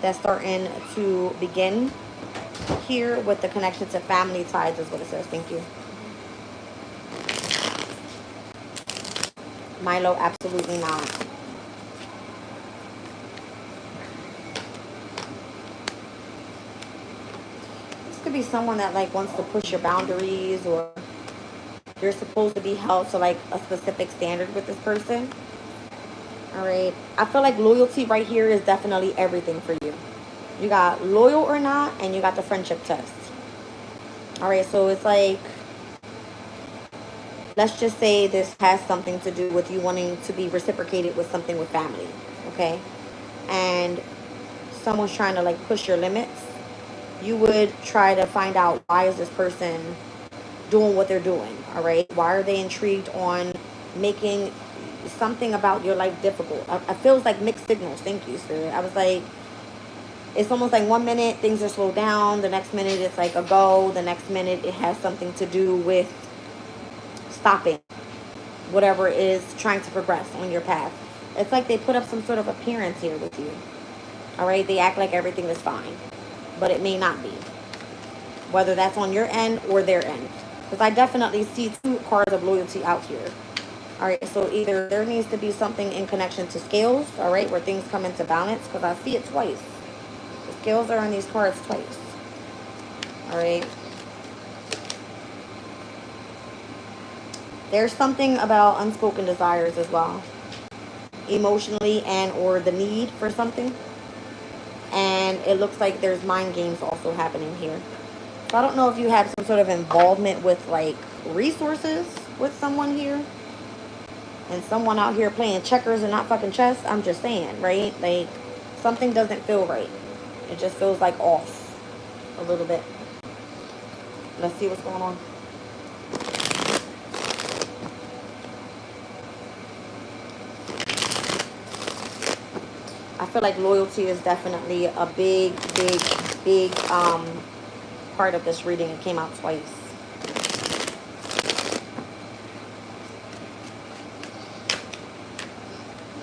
that's starting to begin here with the connection to family ties is what it says. Thank you. Milo, absolutely not. This could be someone that like wants to push your boundaries, or you're supposed to be held to like a specific standard with this person. All right. I feel like loyalty right here is definitely everything for you. You got loyal or not, and you got the friendship test. All right. So it's like, let's just say this has something to do with you wanting to be reciprocated with something with family. Okay. And someone's trying to like push your limits. You would try to find out, why is this person doing what they're doing? All right. Why are they intrigued on making something about your life difficult? I feels like mixed signals. Thank you, Spirit. I was like, it's almost like 1 minute things are slowed down, the next minute it's like a go, the next minute it has something to do with stopping whatever is trying to progress on your path. It's like they put up some sort of appearance here with you. All right. They act like everything is fine, but it may not be, whether that's on your end or their end, because I definitely see 2 cards of loyalty out here. All right, so either there needs to be something in connection to scales, all right, where things come into balance, because I see it twice. The scales are on these cards twice. All right. There's something about unspoken desires as well, emotionally, and or the need for something. And it looks like there's mind games also happening here. So I don't know if you have some sort of involvement with like resources with someone here. And someone out here playing checkers and not fucking chess. I'm just saying, right? Like, something doesn't feel right. It just feels like off a little bit. Let's see what's going on. I feel like loyalty is definitely a big part of this reading. It came out twice.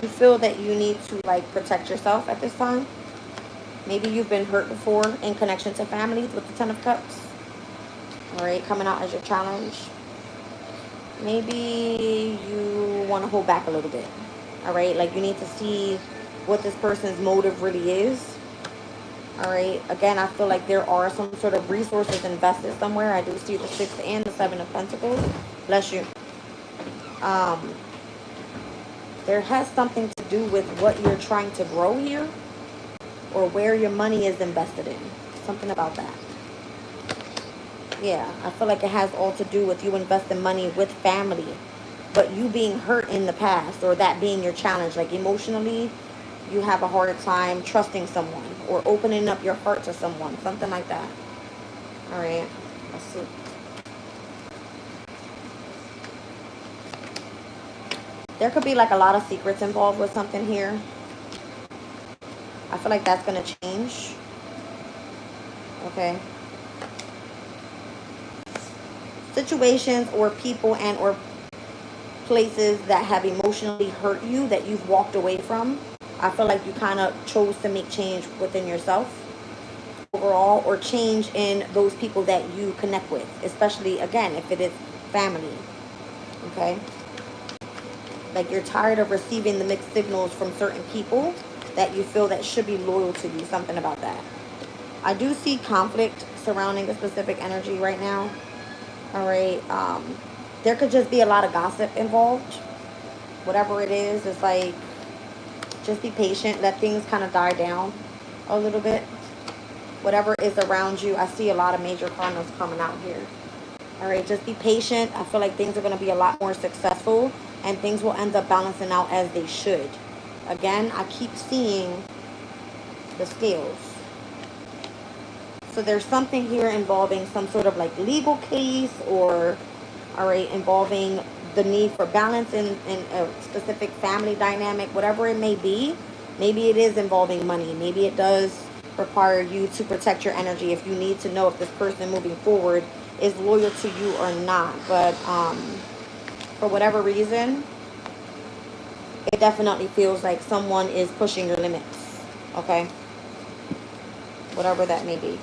You feel that you need to like protect yourself at this time. Maybe you've been hurt before in connection to families with the 10 of Cups. All right, coming out as your challenge. Maybe you want to hold back a little bit. All right, like you need to see what this person's motive really is. All right, again, I feel like there are some sort of resources invested somewhere. I do see the 6 and the 7 of Pentacles. Bless you. There has something to do with what you're trying to grow here. or where your money is invested in. Something about that. Yeah, I feel like it has all to do with you investing money with family, but you being hurt in the past, or that being your challenge. Like emotionally, you have a hard time trusting someone or opening up your heart to someone. Something like that. All right, let's see. There could be like a lot of secrets involved with something here. I feel like that's going to change. Okay. Situations or people and or places that have emotionally hurt you that you've walked away from. I feel like you kind of chose to make change within yourself overall, or change in those people that you connect with, especially again if it is family. Okay. Like you're tired of receiving the mixed signals from certain people that you feel that should be loyal to you. Something about that. I do see conflict surrounding a specific energy right now. All right. There could just be a lot of gossip involved. Whatever it is, it's like just be patient. Let things kind of die down a little bit. Whatever is around you, I see a lot of major cardinals coming out here. All right, just be patient. I feel like things are going to be a lot more successful and things will end up balancing out as they should. Again, I keep seeing the scales. So there's something here involving some sort of like legal case, or, all right, involving the need for balance in a specific family dynamic, whatever it may be. Maybe it is involving money. Maybe it does require you to protect your energy if you need to know if this person moving forward is loyal to you or not. But for whatever reason, it definitely feels like someone is pushing your limits. Okay? Whatever that may be.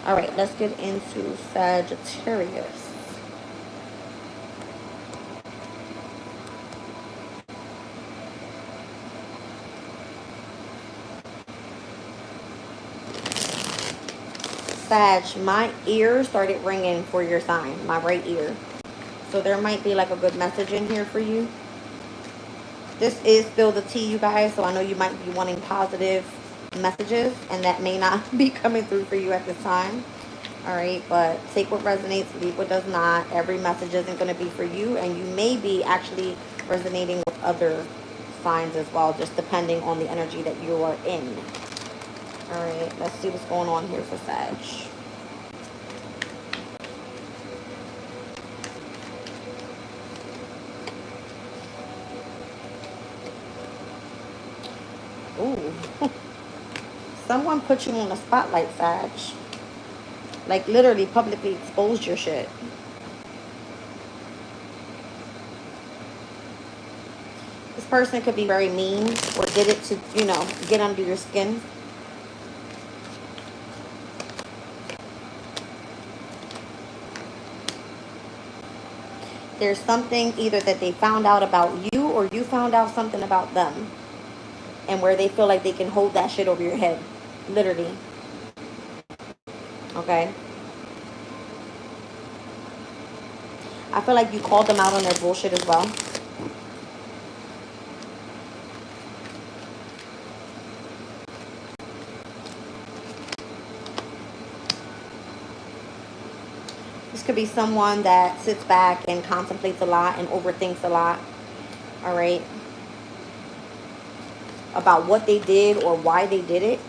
All right, let's get into Sagittarius. Sag, my ear started ringing for your sign, my right ear. So there might be like a good message in here for you. This is still the tea, you guys, so I know you might be wanting positive messages, and that may not be coming through for you at this time. All right, but take what resonates, leave what does not. Every message isn't going to be for you, and you may be actually resonating with other signs as well, just depending on the energy that you are in. All right, let's see what's going on here for Sag. Ooh, someone put you on the spotlight, Sag. Like literally publicly exposed your shit. This person could be very mean or did it to, get under your skin. There's something either that they found out about you or you found out something about them. And where they feel like they can hold that shit over your head. Literally. Okay? I feel like you called them out on their bullshit as well. This could be someone that sits back and contemplates a lot and overthinks a lot. All right? About what they did or why they did it.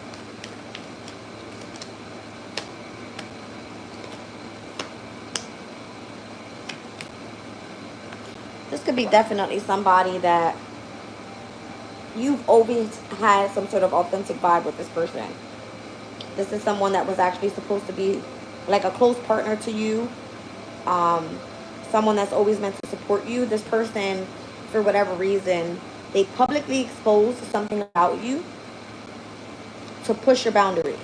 This could be definitely somebody that you've always had some sort of authentic vibe with this person. This is someone that was actually supposed to be like a close partner to you. Someone that's always meant to support you. This person, for whatever reason, they publicly exposed something about you to push your boundary,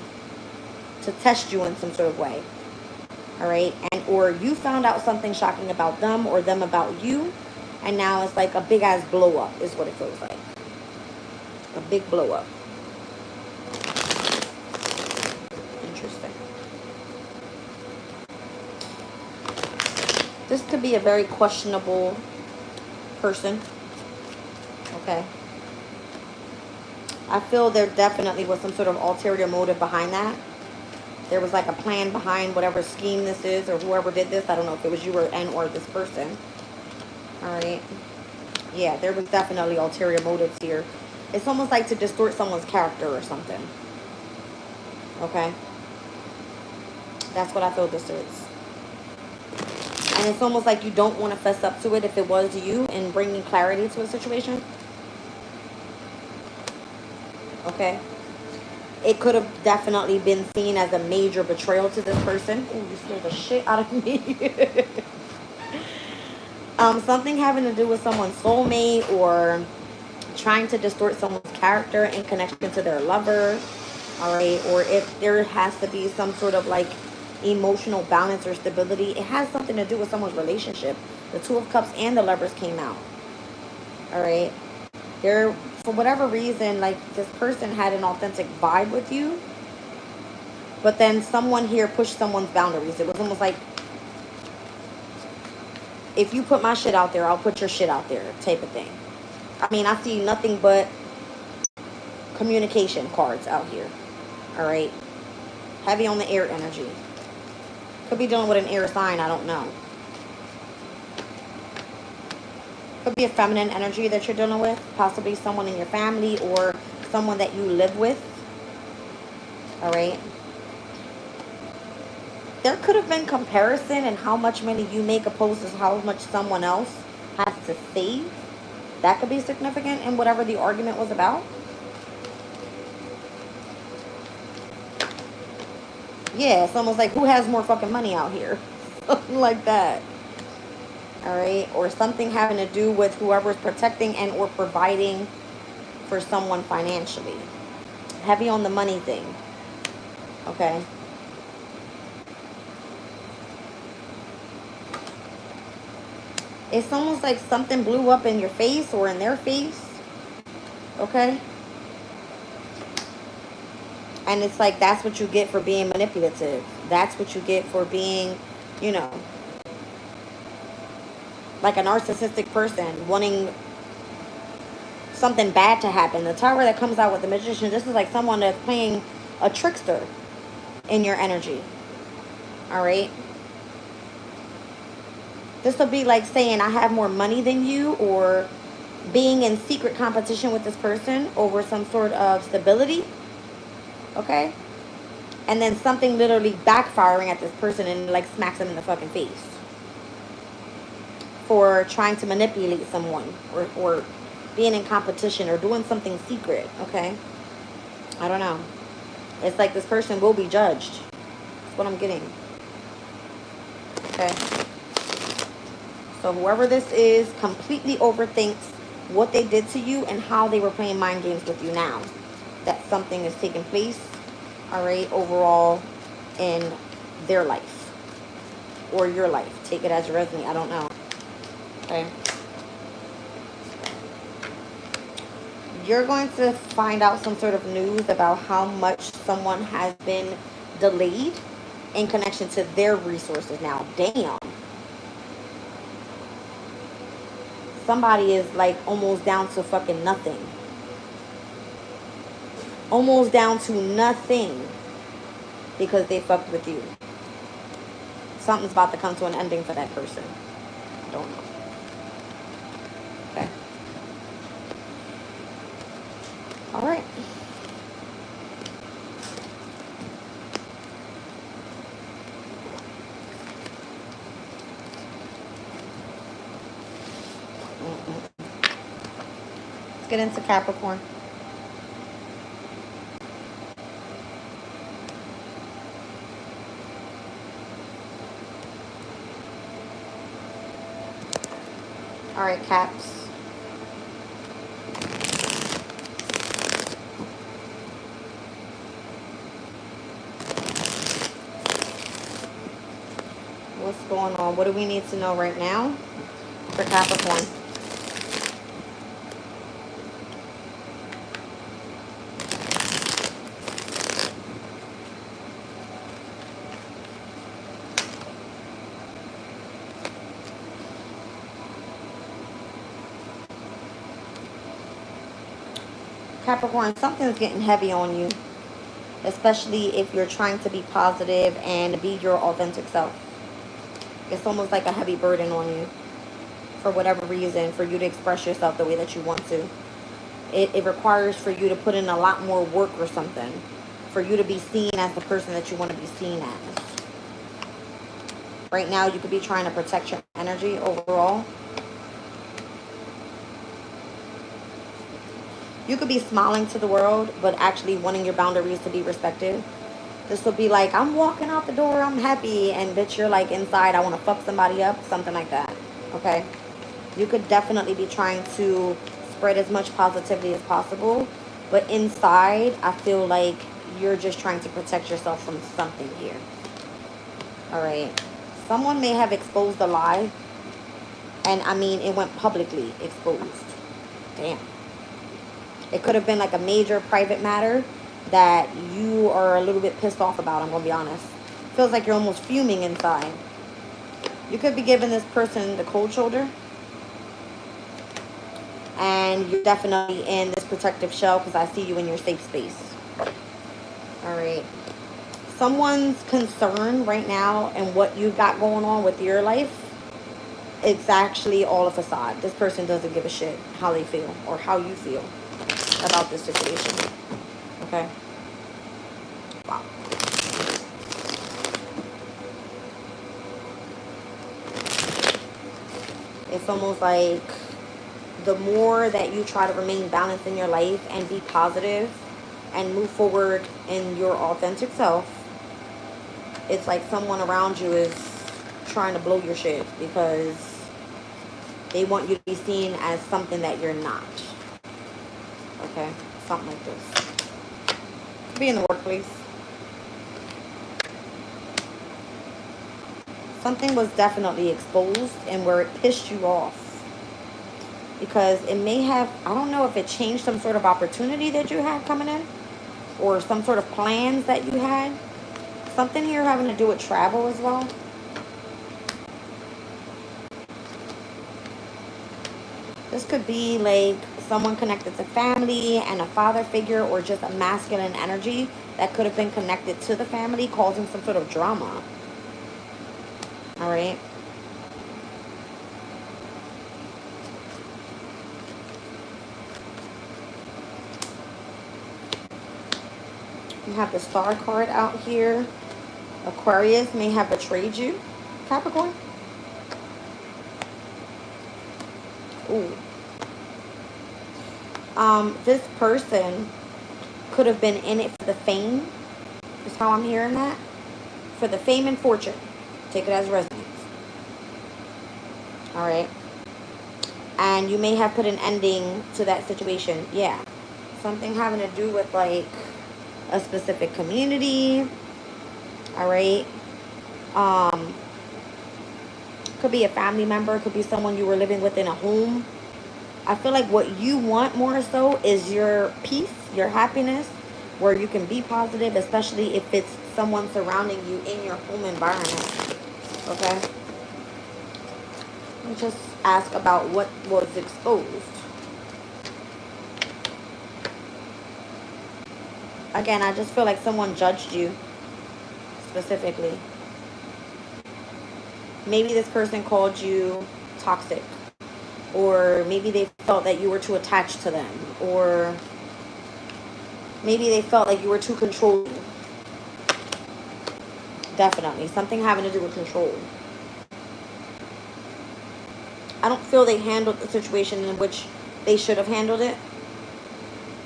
to test you in some sort of way. All right? And or you found out something shocking about them or them about you, and now it's like a big ass blow up is what it feels like. A big blow up. Interesting. This could be a very questionable person. Okay. I feel there definitely was some sort of ulterior motive behind that. There was like a plan behind whatever scheme this is, or whoever did this. I don't know if it was you or this person. All right. Yeah, there was definitely ulterior motives here. It's almost like to distort someone's character or something. Okay. That's what I feel this is. And it's almost like you don't want to fess up to it if it was you and bringing clarity to a situation. Okay. It could have definitely been seen as a major betrayal to this person. Oh, you scared the shit out of me. Something having to do with someone's soulmate or trying to distort someone's character in connection to their lover. All right. Or if there has to be some sort of like emotional balance or stability, it has something to do with someone's relationship. The Two of Cups and the Lovers came out. All right. There, for whatever reason, like this person had an authentic vibe with you, but then someone here pushed someone's boundaries. It was almost like, if you put my shit out there, I'll put your shit out there type of thing. I mean, I see nothing but communication cards out here. All right. Heavy on the air energy. Could be dealing with an air sign. I don't know. Could be a feminine energy that you're dealing with. Possibly someone in your family or someone that you live with. All right. There could have been comparison in how much money you make opposed to how much someone else has to save. That could be significant in whatever the argument was about. Yeah, it's almost like who has more fucking money out here. Something like that. All right. Or something having to do with whoever's protecting and or providing for someone financially. Heavy on the money thing. Okay. It's almost like something blew up in your face or in their face. Okay. And it's like, that's what you get for being manipulative. That's what you get for being, you know, like a narcissistic person wanting something bad to happen. The Tower that comes out with the Magician, this is like someone that's playing a trickster in your energy. All right. This will be like saying I have more money than you, or being in secret competition with this person over some sort of stability. Okay. And then something literally backfiring at this person and like smacks them in the fucking face for trying to manipulate someone or being in competition or doing something secret. Okay. I don't know. It's like this person will be judged. That's what I'm getting. Okay. So whoever this is completely overthinks what they did to you and how they were playing mind games with you now. That something is taking place, all right, overall in their life or your life. Take it as you resonate. I don't know. Okay. You're going to find out some sort of news about how much someone has been delayed in connection to their resources now. Damn. Somebody is like almost down to fucking nothing. Almost down to nothing because they fucked with you. Something's about to come to an ending for that person. I don't know. Okay. All right. Let's get into Capricorn. All right, Caps. What's going on? What do we need to know right now for Capricorn? Capricorn, something's getting heavy on you, especially if you're trying to be positive and be your authentic self. It's almost like a heavy burden on you for whatever reason, for you to express yourself the way that you want to. It requires for you to put in a lot more work or something for you to be seen as the person that you want to be seen as. Right now, you could be trying to protect your energy overall. You could be smiling to the world, but actually wanting your boundaries to be respected. This will be like, I'm walking out the door, I'm happy, and bitch, you're like inside, I want to fuck somebody up, something like that. Okay? You could definitely be trying to spread as much positivity as possible, but inside, I feel like you're just trying to protect yourself from something here. All right. Someone may have exposed a lie, and I mean, it went publicly exposed. Damn. It could have been like a major private matter that you are a little bit pissed off about, I'm going to be honest. Feels like you're almost fuming inside. You could be giving this person the cold shoulder. And you're definitely in this protective shell because I see you in your safe space. All right. Someone's concern right now and what you got going on with your life, it's actually all a facade. This person doesn't give a shit how they feel or how you feel about this situation. Okay? Wow. It's almost like the more that you try to remain balanced in your life and be positive and move forward in your authentic self, it's like someone around you is trying to blow your shit because they want you to be seen as something that you're not. Okay? Something like this. Could be in the workplace. Something was definitely exposed and where it pissed you off. Because it may have, I don't know if it changed some sort of opportunity that you had coming in or some sort of plans that you had. Something here having to do with travel as well. This could be like someone connected to family and a father figure or just a masculine energy that could have been connected to the family causing some sort of drama. All right. You have the star card out here. Aquarius may have betrayed you. Capricorn. Ooh. This person could have been in it for the fame. Is how I'm hearing that. For the fame and fortune. Take it as resonates. All right. And you may have put an ending to that situation. Yeah. Something having to do with like a specific community. All right. Could be a family member. Could be someone you were living with in a home. I feel like what you want more so is your peace, your happiness, where you can be positive, especially if it's someone surrounding you in your home environment. Okay? Let me just ask about what was exposed. Again, I just feel like someone judged you specifically. Maybe this person called you toxic. Or maybe they felt that you were too attached to them. Or maybe they felt like you were too controlling. Definitely. Something having to do with control. I don't feel they handled the situation in which they should have handled it.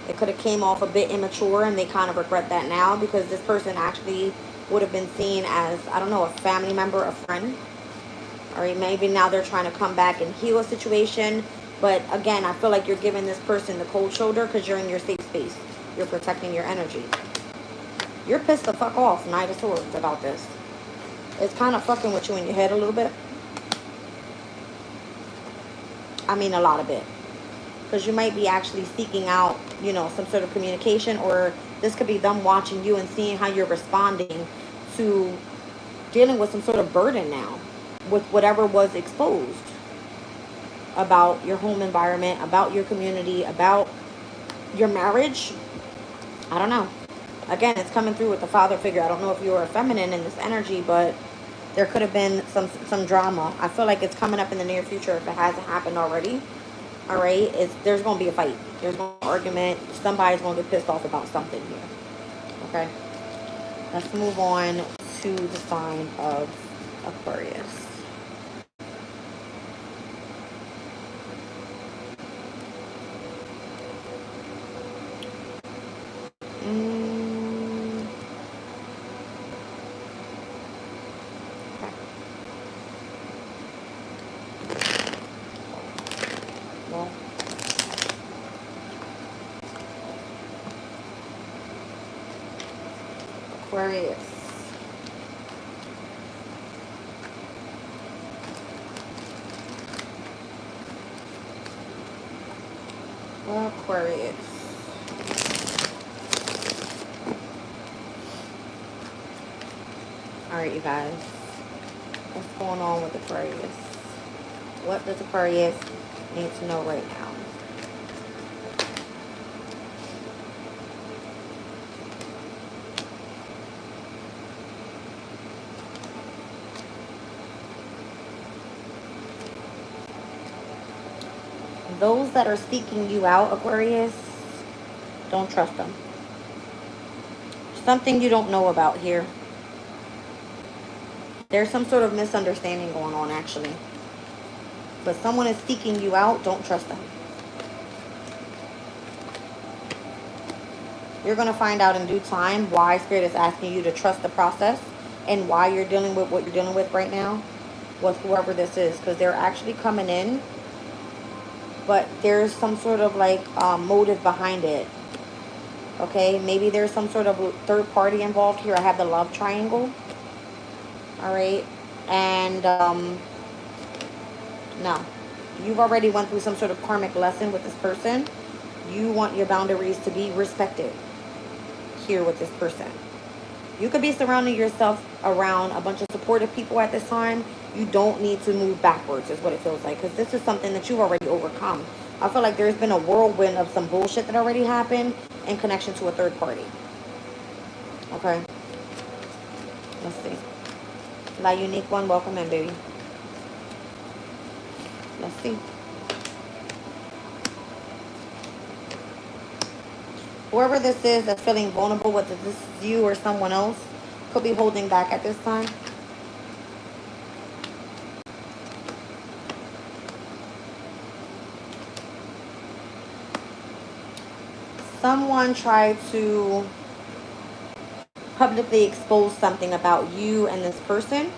It could have came off a bit immature and they kind of regret that now because this person actually would have been seen as, I don't know, a family member, a friend. All right, maybe now they're trying to come back and heal a situation. But again, I feel like you're giving this person the cold shoulder because you're in your safe space. You're protecting your energy. You're pissed the fuck off, Knight of Swords, about this. It's kind of fucking with you in your head a little bit. I mean, a lot of it. Because you might be actually seeking out, you know, some sort of communication, or this could be them watching you and seeing how you're responding to dealing with some sort of burden now with whatever was exposed about your home environment, about your community, about your marriage, I don't know. Again, it's coming through with the father figure. I don't know if you're a feminine in this energy, but there could have been some drama. I feel like it's coming up in the near future if it hasn't happened already. All right, there's going to be a fight. There's going to be an argument. Somebody's going to get pissed off about something here. Okay, let's move on to the sign of Aquarius. Okay. Well, Aquarius. Aquarius. All right, you guys. What's going on with Aquarius? What does Aquarius need to know right now? Those that are seeking you out, Aquarius, don't trust them. Something you don't know about here. There's some sort of misunderstanding going on, actually. But someone is seeking you out, don't trust them. You're going to find out in due time why Spirit is asking you to trust the process and why you're dealing with what you're dealing with right now with whoever this is. Because they're actually coming in, but there's some sort of like motive behind it. Okay, maybe there's some sort of third party involved here. I have the love triangle. All right, and no, you've already went through some sort of karmic lesson with this person. You want your boundaries to be respected here with this person. You could be surrounding yourself around a bunch of supportive people at this time. You don't need to move backwards is what it feels like, because this is something that you've already overcome. I feel like there's been a whirlwind of some bullshit that already happened in connection to a third party. Okay, let's see. La Unique One, welcome in, baby. Let's see. Whoever this is that's feeling vulnerable, whether this is you or someone else, could be holding back at this time. Someone tried to publicly expose something about you and this person,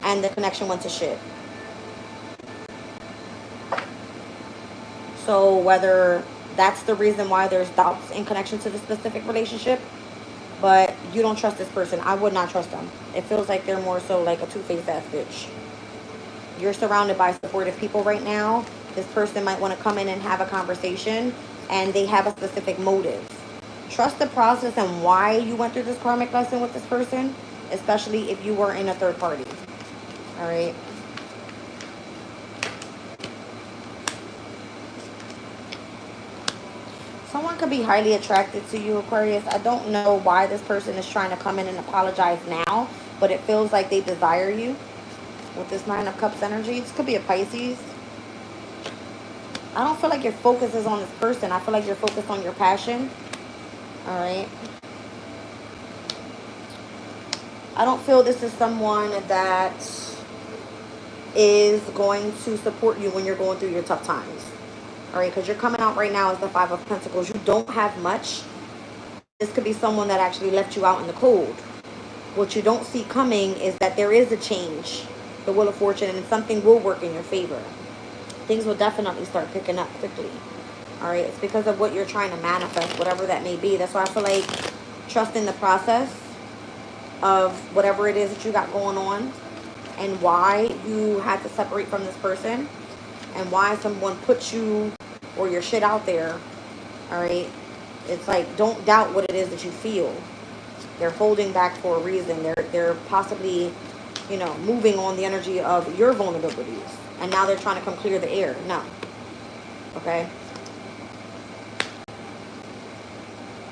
and the connection went to shit. So whether that's the reason why there's doubts in connection to the specific relationship, but you don't trust this person. I would not trust them. It feels like they're more so like a two-faced ass bitch. You're surrounded by supportive people right now. This person might want to come in and have a conversation, and they have a specific motive. Trust the process and why you went through this karmic lesson with this person, especially if you were in a third party. All right. Someone could be highly attracted to you, Aquarius. I don't know why this person is trying to come in and apologize now, but it feels like they desire you with this Nine of Cups energy. This could be a Pisces. I don't feel like your focus is on this person. I feel like you're focused on your passion. All right. I don't feel this is someone that is going to support you when you're going through your tough times. All right, because you're coming out right now as the Five of Pentacles. You don't have much. This could be someone that actually left you out in the cold. What you don't see coming is that there is a change, the Wheel of Fortune, and something will work in your favor. Things will definitely start picking up quickly. All right, it's because of what you're trying to manifest, whatever that may be. That's why I feel like trusting the process of whatever it is that you got going on, and why you had to separate from this person, and why someone put you or your shit out there. All right, it's like, don't doubt what it is that you feel. They're holding back for a reason. They're possibly, you know, moving on the energy of your vulnerabilities, and now they're trying to come clear the air. No. Okay.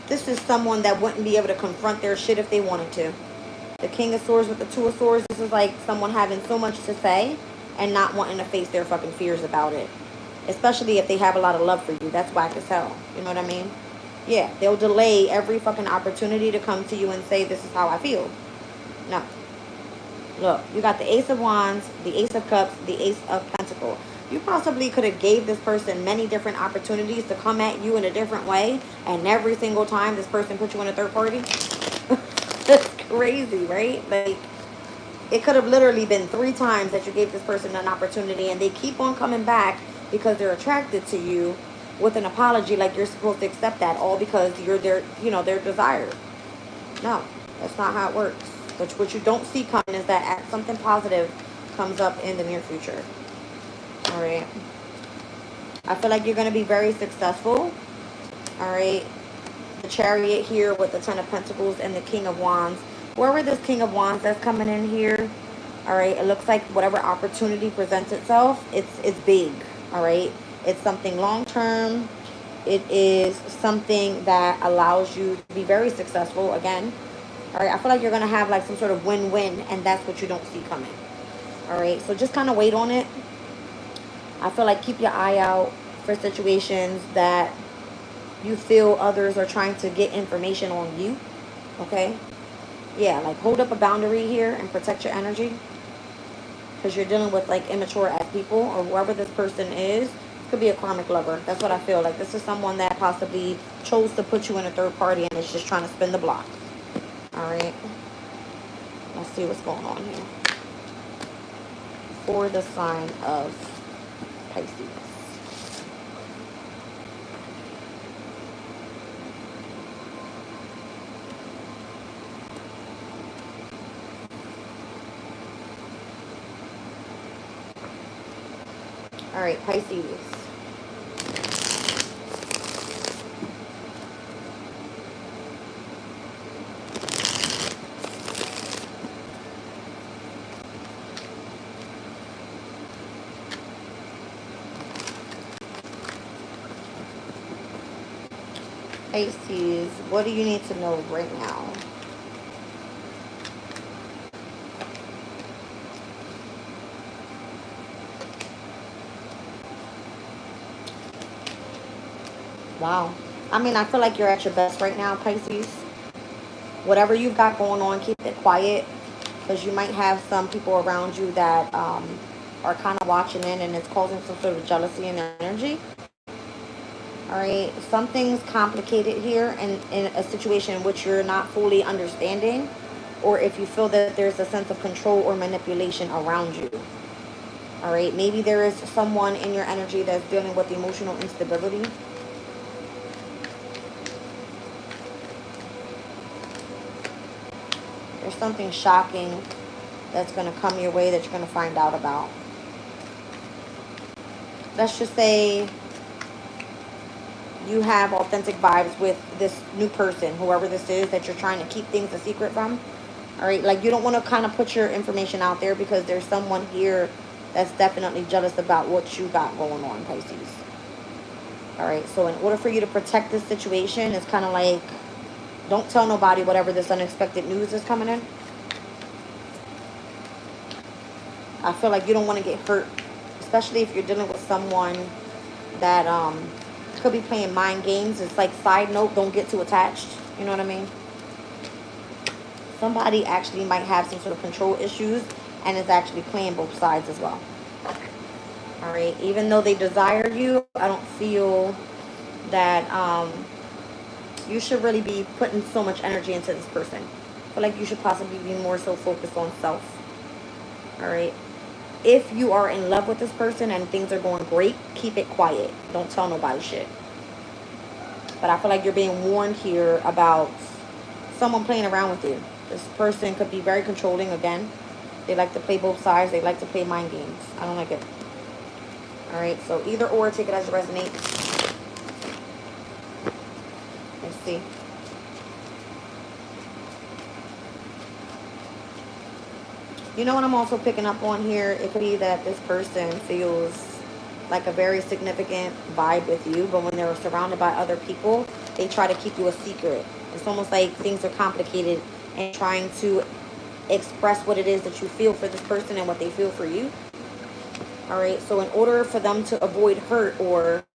This is someone that wouldn't be able to confront their shit if they wanted to. The King of Swords with the Two of Swords, this is like someone having so much to say and not wanting to face their fucking fears about it. Especially if they have a lot of love for you. That's whack as hell. You know what I mean? Yeah, they'll delay every fucking opportunity to come to you and say, this is how I feel. No. Look, you got the Ace of Wands, the Ace of Cups, the Ace of Pentacles. You possibly could have gave this person many different opportunities to come at you in a different way, and every single time this person put you in a third party. That's crazy, right? Like, it could have literally been 3 times that you gave this person an opportunity, and they keep on coming back because they're attracted to you with an apology, like you're supposed to accept that, all because you're their, you know, their desire. No, that's not how it works. But what you don't see coming is that something positive comes up in the near future. All right. I feel like you're going to be very successful. All right. The Chariot here with the Ten of Pentacles and the King of Wands. Wherever this King of Wands that's coming in here, all right, it looks like whatever opportunity presents itself, it's big. All right. It's something long term. It is something that allows you to be very successful again. All right, I feel like you're going to have like some sort of win-win, and that's what you don't see coming. All right, so just kind of wait on it. I feel like keep your eye out for situations that you feel others are trying to get information on you. Okay? Yeah, like hold up a boundary here and protect your energy. Because you're dealing with like immature ass people, or whoever this person is. Could be a karmic lover. That's what I feel like. This is someone that possibly chose to put you in a third party and is just trying to spin the block. All right. Let's see what's going on here. For the sign of Pisces. All right, Pisces. Pisces, what do you need to know right now? Wow. I mean, I feel like you're at your best right now, Pisces. Whatever you've got going on, keep it quiet. Because you might have some people around you that are kind of watching in, and it's causing some sort of jealousy and energy. All right. Something's complicated here in a situation in which you're not fully understanding. Or if you feel that there's a sense of control or manipulation around you. All right. Maybe there is someone in your energy that's dealing with emotional instability. There's something shocking that's going to come your way that you're going to find out about. Let's just say you have authentic vibes with this new person, whoever this is that you're trying to keep things a secret from. All right, like you don't want to kind of put your information out there because there's someone here that's definitely jealous about what you got going on, Pisces. All right, so in order for you to protect this situation, it's kind of like, don't tell nobody whatever this unexpected news is coming in. I feel like you don't want to get hurt, especially if you're dealing with someone that could be playing mind games. It's like, side note, don't get too attached. You know what I mean? Somebody actually might have some sort of control issues and is actually playing both sides as well. All right, even though they desire you, I don't feel that you should really be putting so much energy into this person. I feel like you should possibly be more so focused on self. All right. If you are in love with this person and things are going great, keep it quiet. Don't tell nobody shit. But I feel like you're being warned here about someone playing around with you. This person could be very controlling again. They like to play both sides. They like to play mind games. I don't like it. All right. So either or, take it as it resonates. Let's see. You know what I'm also picking up on here? It could be that this person feels like a very significant vibe with you, but when they're surrounded by other people, they try to keep you a secret. It's almost like things are complicated and trying to express what it is that you feel for this person and what they feel for you. All right. So in order for them to avoid hurt, or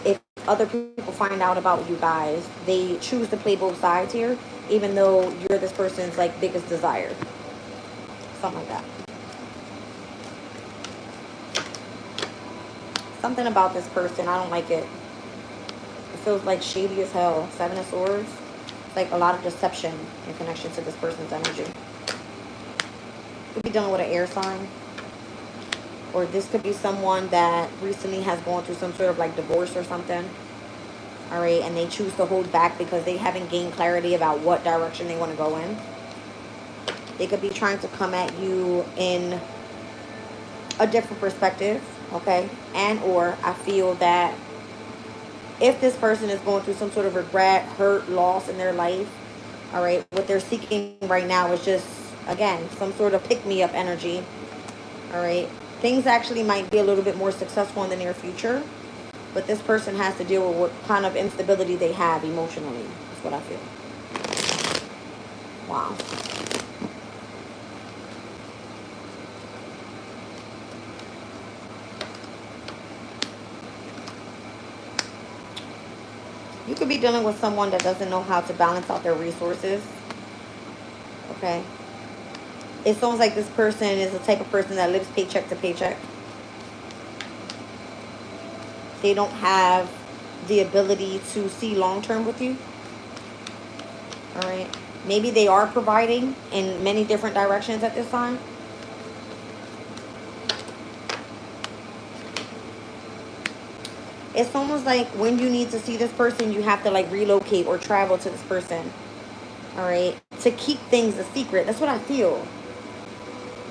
if other people find out about you guys, they choose to play both sides here, even though you're this person's like biggest desire. Something like that. Something about this person, I don't like it. It feels like shady as hell. Seven of Swords. It's like a lot of deception in connection to this person's energy. Could be dealing with an air sign. Or this could be someone that recently has gone through some sort of like divorce or something. All right. And they choose to hold back because they haven't gained clarity about what direction they want to go in. They could be trying to come at you in a different perspective. Okay. And or I feel that if this person is going through some sort of regret, hurt, loss in their life, all right, what they're seeking right now is just, again, some sort of pick-me-up energy. All right. Things actually might be a little bit more successful in the near future, but this person has to deal with what kind of instability they have emotionally. That's what I feel. Wow. You could be dealing with someone that doesn't know how to balance out their resources. Okay. It's almost like this person is the type of person that lives paycheck to paycheck. They don't have the ability to see long-term with you. All right. Maybe they are providing in many different directions at this time. It's almost like when you need to see this person, you have to like relocate or travel to this person. All right. To keep things a secret. That's what I feel.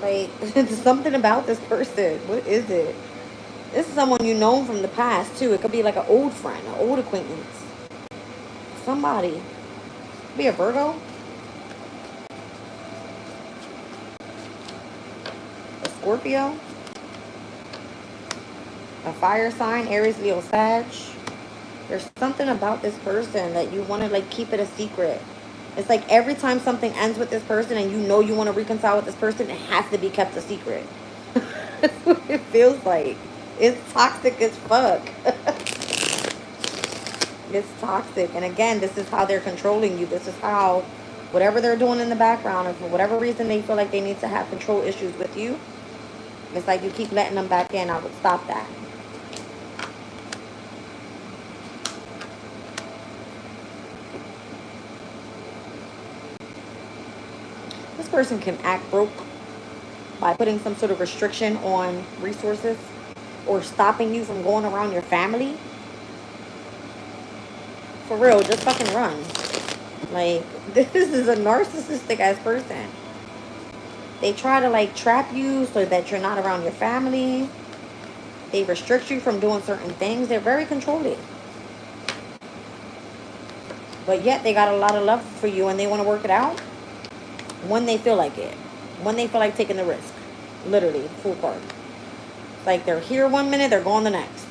Like, there's something about this person. What is it? This is someone you know from the past, too. It could be like an old friend, an old acquaintance. Somebody. It could be a Virgo. A Scorpio. A fire sign, Aries, Leo, Sag. There's something about this person that you want to like keep it a secret. It's like every time something ends with this person and you know you want to reconcile with this person, it has to be kept a secret. That's what it feels like. It's toxic as fuck. It's toxic. And again, this is how they're controlling you. This is how, whatever they're doing in the background, or for whatever reason they feel like they need to have control issues with you, it's like you keep letting them back in. I would stop that. This person can act broke by putting some sort of restriction on resources or stopping you from going around your family. For real, just fucking run. Like, this is a narcissistic ass person. They try to like trap you so that you're not around your family. They restrict you from doing certain things. They're very controlling. But yet they got a lot of love for you and they want to work it out when they feel like it. When they feel like taking the risk. Literally, full part. Like they're here one minute, they're gone the next.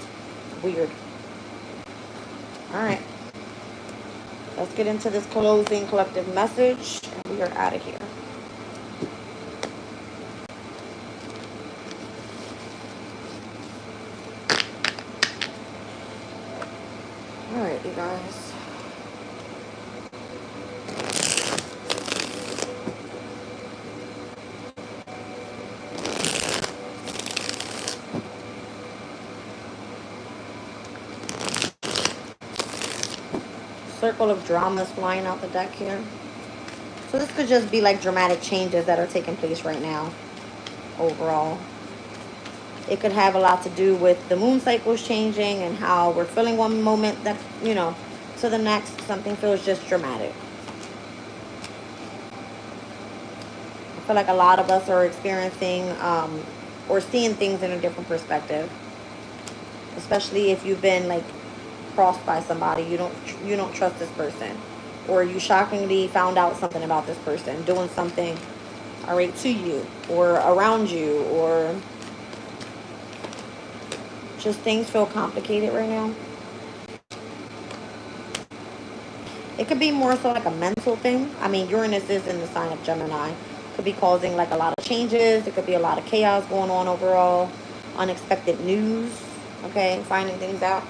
Weird. Alright. Let's get into this closing collective message. And we are out of here. Alright, you guys. Circle of dramas flying out the deck here. So this could just be like dramatic changes that are taking place right now. Overall. It could have a lot to do with the moon cycles changing and how we're feeling one moment that, you know, to the next, something feels just dramatic. I feel like a lot of us are experiencing or seeing things in a different perspective. Especially if you've been like crossed by somebody, you don't trust this person, or you shockingly found out something about this person doing something, all right, to you or around you, or just things feel complicated right now. It could be more so like a mental thing. I mean, Uranus is in the sign of Gemini. Could be causing like a lot of changes. It could be a lot of chaos going on overall. Unexpected news. Okay, finding things out.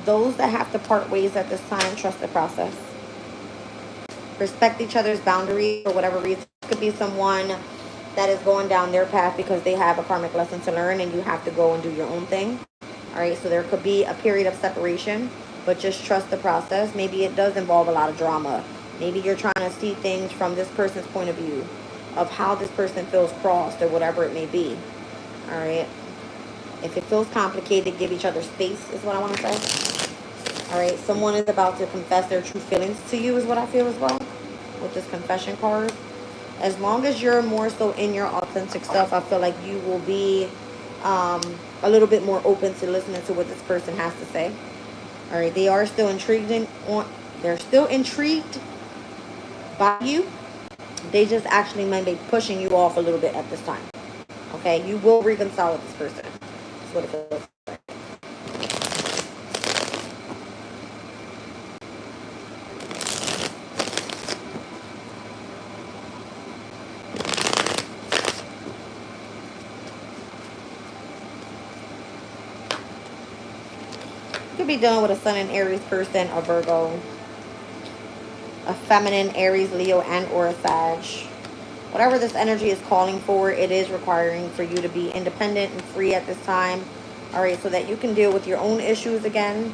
Those that have to part ways at this time, trust the process. Respect each other's boundaries for whatever reason. It could be someone that is going down their path because they have a karmic lesson to learn and you have to go and do your own thing. All right, so there could be a period of separation, but just trust the process. Maybe it does involve a lot of drama. Maybe you're trying to see things from this person's point of view, of how this person feels crossed or whatever it may be. All right. If it feels complicated, give each other space is what I want to say. All right. Someone is about to confess their true feelings to you is what I feel as well with this confession card. As long as you're more so in your authentic self, I feel like you will be a little bit more open to listening to what this person has to say. All right, they are still they're still intrigued by you. They just actually might be pushing you off a little bit at this time. Okay, you will reconcile with this person. That's what it feels like. You could be dealing with a Sun and Aries person, a Virgo, a feminine Aries, Leo, and or a Sag. Whatever this energy is calling for, it is requiring for you to be independent and free at this time. All right, so that you can deal with your own issues again.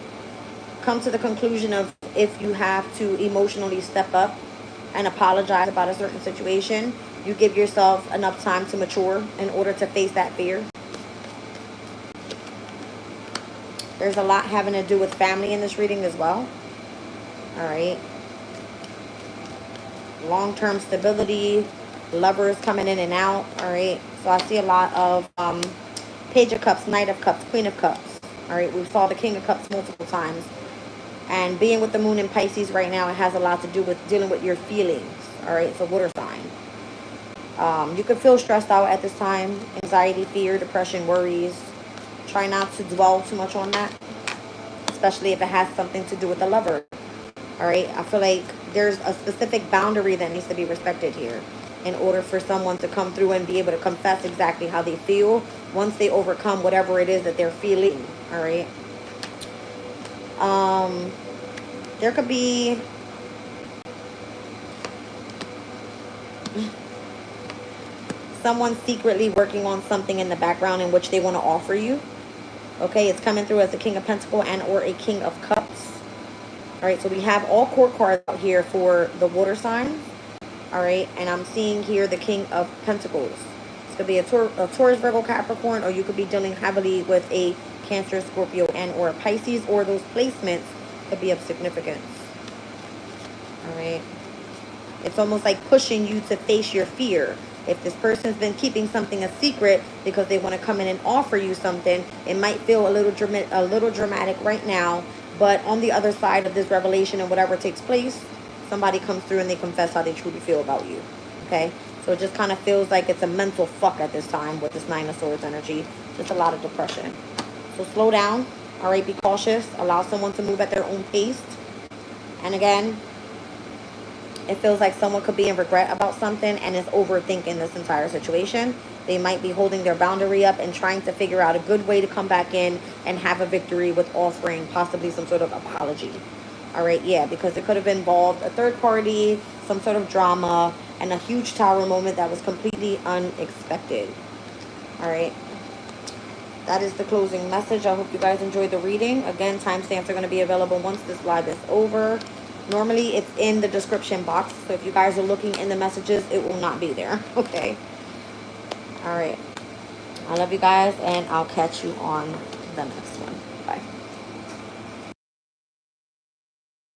Come to the conclusion of if you have to emotionally step up and apologize about a certain situation, you give yourself enough time to mature in order to face that fear. There's a lot having to do with family in this reading as well. All right. Long-term stability, lovers coming in and out. All right. So I see a lot of Page of Cups, Knight of Cups, Queen of Cups. All right. We saw the King of Cups multiple times. And being with the moon in Pisces right now, it has a lot to do with dealing with your feelings. All right. It's a water sign. You could feel stressed out at this time. Anxiety, fear, depression, worries. Try not to dwell too much on that, especially if it has something to do with the lover. All right. I feel like there's a specific boundary that needs to be respected here in order for someone to come through and be able to confess exactly how they feel once they overcome whatever it is that they're feeling. All right. There could be someone secretly working on something in the background in which they want to offer you. Okay, it's coming through as a King of Pentacles and or a King of Cups. All right, so we have all court cards out here for the water signs. All right, and I'm seeing here the King of Pentacles. This could be a Taurus, Virgo, Capricorn, or you could be dealing heavily with a Cancer, Scorpio, and or a Pisces, or those placements could be of significance. All right. It's almost like pushing you to face your fear. If this person's been keeping something a secret because they want to come in and offer you something, it might feel a little dramatic right now, but on the other side of this revelation and whatever takes place, somebody comes through and they confess how they truly feel about you. Okay? So it just kind of feels like it's a mental fuck at this time with this Nine of Swords energy. Just a lot of depression. So slow down. All right, be cautious. Allow someone to move at their own pace. And again, it feels like someone could be in regret about something and is overthinking this entire situation. They might be holding their boundary up and trying to figure out a good way to come back in and have a victory with offering possibly some sort of apology. All right, yeah, because it could have involved a third party, some sort of drama, and a huge tower moment that was completely unexpected. All right. That is the closing message. I hope you guys enjoyed the reading. Again, timestamps are going to be available once this live is over. Normally, it's in the description box. So if you guys are looking in the messages, it will not be there. Okay. All right. I love you guys, and I'll catch you on the next one.